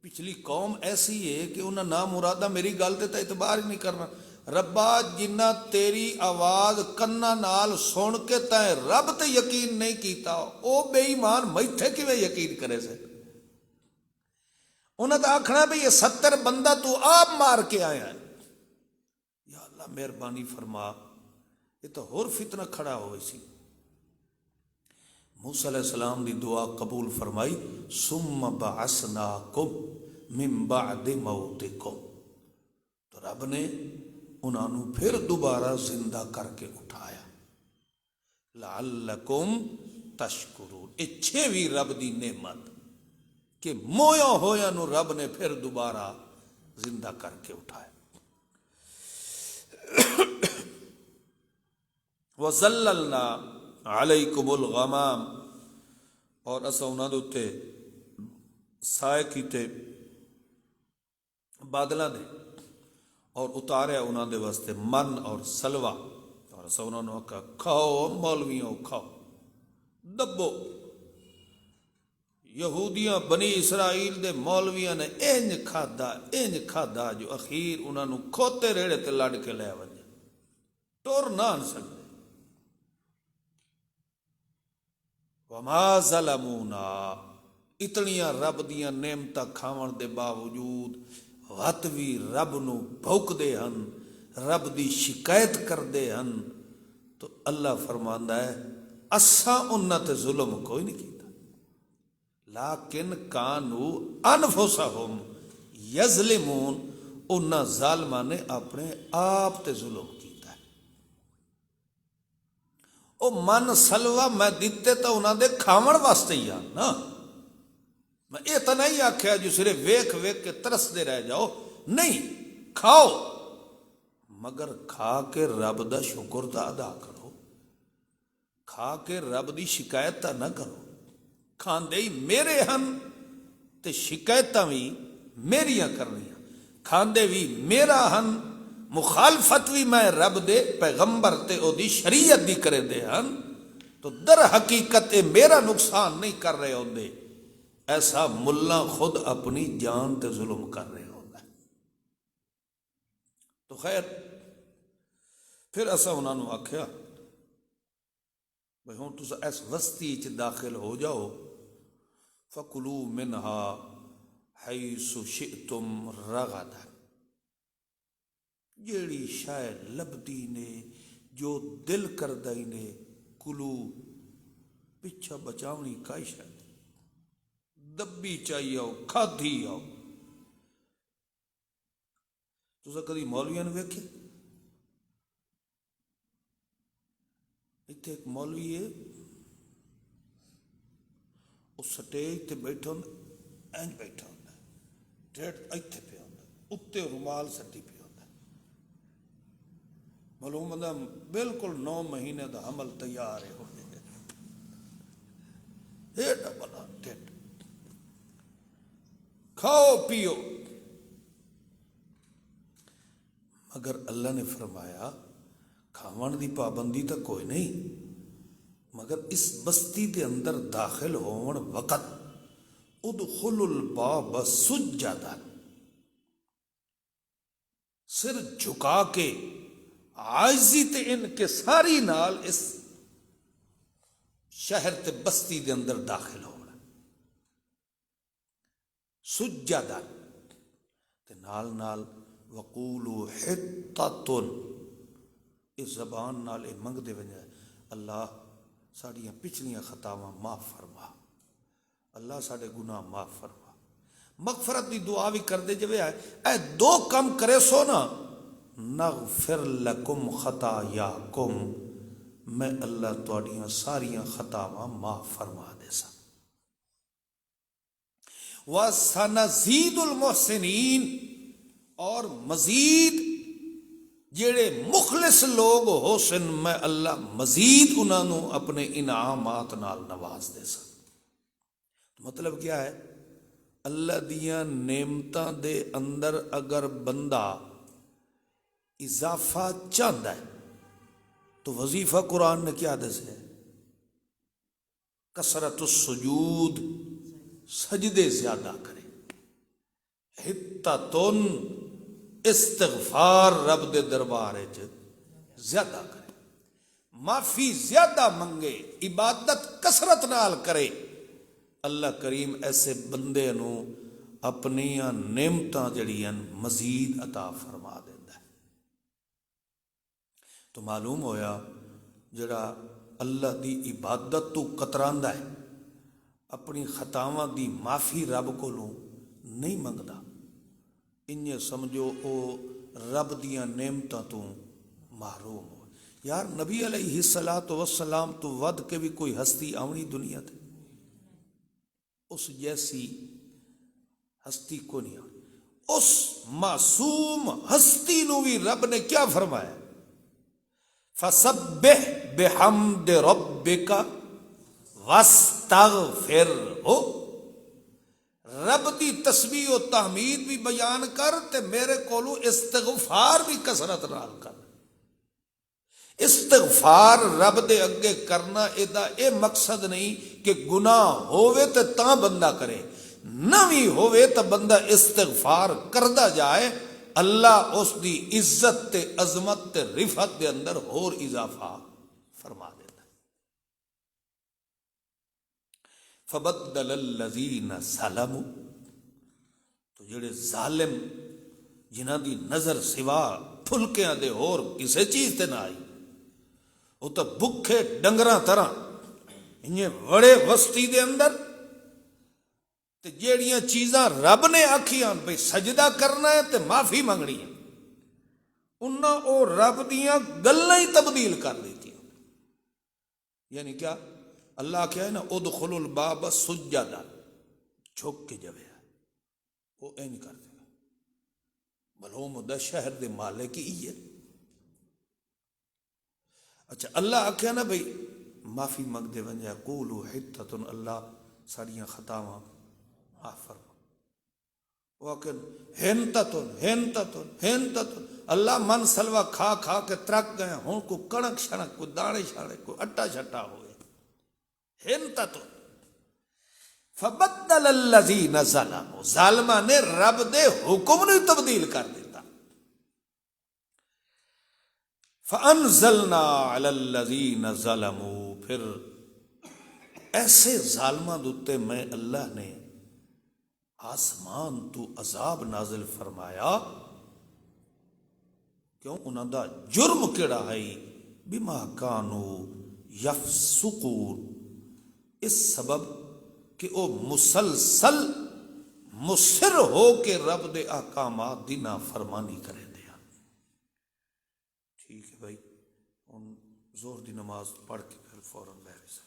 پچھلی قوم ایسی ہے کہ انہاں نام مرادہ میری گل تے اعتبار ہی نہیں کرنا. ربا جنہ تیری آواز کنا نال سن کے تائیں رب تے یقین نہیں کیتا, او بے ایمان میتھے کیویں یقین کرے سے. انہوں نے آخنا بھی یہ 70 بندہ تو آپ مار کے آیا ہے، یا اللہ مہربانی فرما، یہ تو ہور فتنہ کھڑا ہوئی سی۔ موسیٰ علیہ السلام دی دعا قبول فرمائی، ثم بعثناکم من بعد موتکم، تو رب نے انہوں پھر دوبارہ زندہ کر کے اٹھایا، لعلکم تشکرون، یہ چھویں رب دی نعمت کہ مویا ہویا نو رب نے پھر دوبارہ زندہ کر کے اٹھایا۔ وَظَلَّلْنَا عَلَيْكُمُ الْغَمَامَ، اور اسا انہاں دے اُتے سائے کیتے بادلاں دے، اور اتاریا انہاں دے واسطے من اور سلوہ، اور اسا انہاں نو کہا کھاؤ مولویوں کھاؤ دبو۔ یہودیاں بنی اسرائیل دے مولویاں نے انج کھادا جو اخیر انہاں نو کھوتے ریڑے تے لڑ کے لے ونجے، ٹر نہ سکتے۔ وما ظلمونا، اتنیاں رب دیاں نعمتاں کھاون دے باوجود وت بھی رب نو بھوک دے ہن، رب دی شکایت کر دے ہن، تو اللہ فرماندا ہے اساں انہاں تے ظلم کوئی نہیں کیتا، لیکن کانوا انفسہم یظلمون، انہاں ظالماں نے اپنے آپ تے ظلم کیتا ہے۔ او من سلوہ میں دیتے تو انہاں دے کھاون واسطے ہی آن نا، میں یہ تو نہیں آکھیا جو صرف ویکھ ویکھ کے ترس دے رہ جاؤ، نہیں، کھاؤ مگر کھا کے رب دا شکر دا ادا کرو، کھا کے رب دی شکایت تا نہ کرو۔ کھاندے ہی میرے ہن تے شکایتاں بھی میریاں کرنیاں، کھاندے بھی میرا ہن، مخالفت بھی میں رب دے پیغمبر تے او دی شریعت دی کرے دے ہن، تو در حقیقت میرا نقصان نہیں کر رہے ہوندے، ایسا ملا خود اپنی جان تے ظلم کر رہے ہوتا ہے۔ تو خیر پھر اسا انہاں نو آکھیا بھئی ہوں تسا اس وسطی چ داخل ہو جاؤ، فَكُلُوا مِنْهَا حَيْثُ شِئْتُمْ رَغَدًا، جیڑی شے لبدی نے جو دل کردائی نے، کلو پچھا بچاونی کائی شے، دبی چاہیے آؤ کھادھی آؤ۔ تسا کدی مولویاں نے ویکھے؟ اتنے ایک مولوی ہے، وہ سٹیج تے بیٹھا ہوں اینج بیٹھا ہوں، ڈیڑھ ایتھے پہ ہوں، اتنے رومال سٹی پہ ہوں، معلوم بندہ بالکل 9 مہینے دا حمل تیار ہے، ایڈا بڑا ڈیڑھ، کھاؤ پیو، مگر اللہ نے فرمایا کھاون دی پابندی تو کوئی نہیں، مگر اس بستی دے اندر داخل ہون وقت ادخلوا الباب سجدا، سر جھکا کے عاجزی تے انکساری نال اس شہر تے بستی دے اندر داخل ہونا، سجدا تے نال نال وقولوا حطۃ، اس زبان نال اے منگ دے ونجا اللہ ساڑیاں پچھلیاں خطاواں معاف فرما، اللہ ساڑے گناہ معاف فرما، مغفرت دی دعا بھی کر دے جوے آئے اے 2 کم کرے سو نا، نغفر لکم خطایاکم، میں اللہ تواڈیاں ساریاں خطاواں معاف فرما دے سا، وَسَنَزِيدُ الْمُحْسِنِينَ، اور مزید جڑے مخلص لوگ ہو سن میں اللہ مزید انہاں نو اپنے انعامات نال نواز دے سا۔ مطلب کیا ہے؟ اللہ دیاں نعمتاں دے اندر اگر بندہ اضافہ چاہتا ہے تو وظیفہ قرآن نے کیا دسے؟ کثرت السجود، سجدے زیادہ کرے، حتتن استغفار رب دے دربار زیادہ کرے، معافی زیادہ منگے، عبادت کثرت نال کرے، اللہ کریم ایسے بندے نو اپنیاں نعمتاں جڑیاں مزید عطا فرما دیندا ہے۔ تو معلوم ہویا جڑا اللہ دی عبادت تو کتراندا ہے، اپنی خطاواں دی معافی رب کولوں نہیں منگدا، انہیں سمجھو او رب دیاں نعمتاں تو محروم ہو۔ یار نبی علیہ الصلوۃ والسلام تو ود کے بھی کوئی ہستی آونی دنیا تے، اس جیسی ہستی کو نہیں آنی۔ اس معصوم ہستی نو بھی رب نے کیا فرمایا؟ فسبح بحمد ربک واستغفرہ، رب دی تسبیح و تحمید بھی بیان کر تے میرے کولو استغفار بھی کثرت نال کر۔ استغفار رب دے اگے کرنا ایدا اے مقصد نہیں کہ گناہ ہووے تے تاں بندہ کرے، نہ بھی ہووے تے بندہ استغفار کردا جائے، اللہ اس دی عزت تے عظمت تے رفعت دے اندر اور اضافہ فرما دیتا۔ فبدل الذین ظلموا، تو جڑے ظالم جنہاں دی نظر سوا پھلکیاں دے اور کسے چیز تے نہ آئی، وہ تو بکھے ڈنگراں طرح انہیں وڑے وسطی دے اندر، تے جیڑیاں چیزاں رب نے آکھیاں بھئی سجدہ کرنا ہے تے معافی منگنی ہے، انہاں او رب دیاں گلاں ہی تبدیل کر دیتی۔ یعنی کیا؟ اللہ کیا ہے نا ادخلوا الباب سجدا، جھک کے جاوے، وہ این کر دے گا، بلو مدہ شہر دے مالک ہی ہے۔ اچھا اللہ آکھیا نا بھئی معافی منگ دے ونجا قولوا حطۃ، اللہ ساڑیاں خطاواں معاف فرما، وہ کہ ہنتۃ اللہ من سلوا کھا کھا کے ترک گئے ہوں، کو کڑک شڑک، کو دانے شاڑے، کو اٹا شٹا ہوئے، ہنتۃ فبدل الذین ظلموا، ظالمہ نے رب دے حکم نے تبدیل کر دیتا۔ فَأَنزَلْنَا عَلَى الَّذِينَ ظَلَمُوا، پھر ایسے ظالماں دوتے میں اللہ نے آسمان تو عذاب نازل فرمایا، کیوں؟ انہاں دا جرم کیڑا ہے؟ بما کانوا یفسقون، اس سبب کہ او مسلسل مصر ہو کے رب دے احکامات دی نافرمانی کرے دیا۔ ٹھیک ہے بھائی، ہن زور دی نماز پڑھ کے پھر فوراً بیٹھ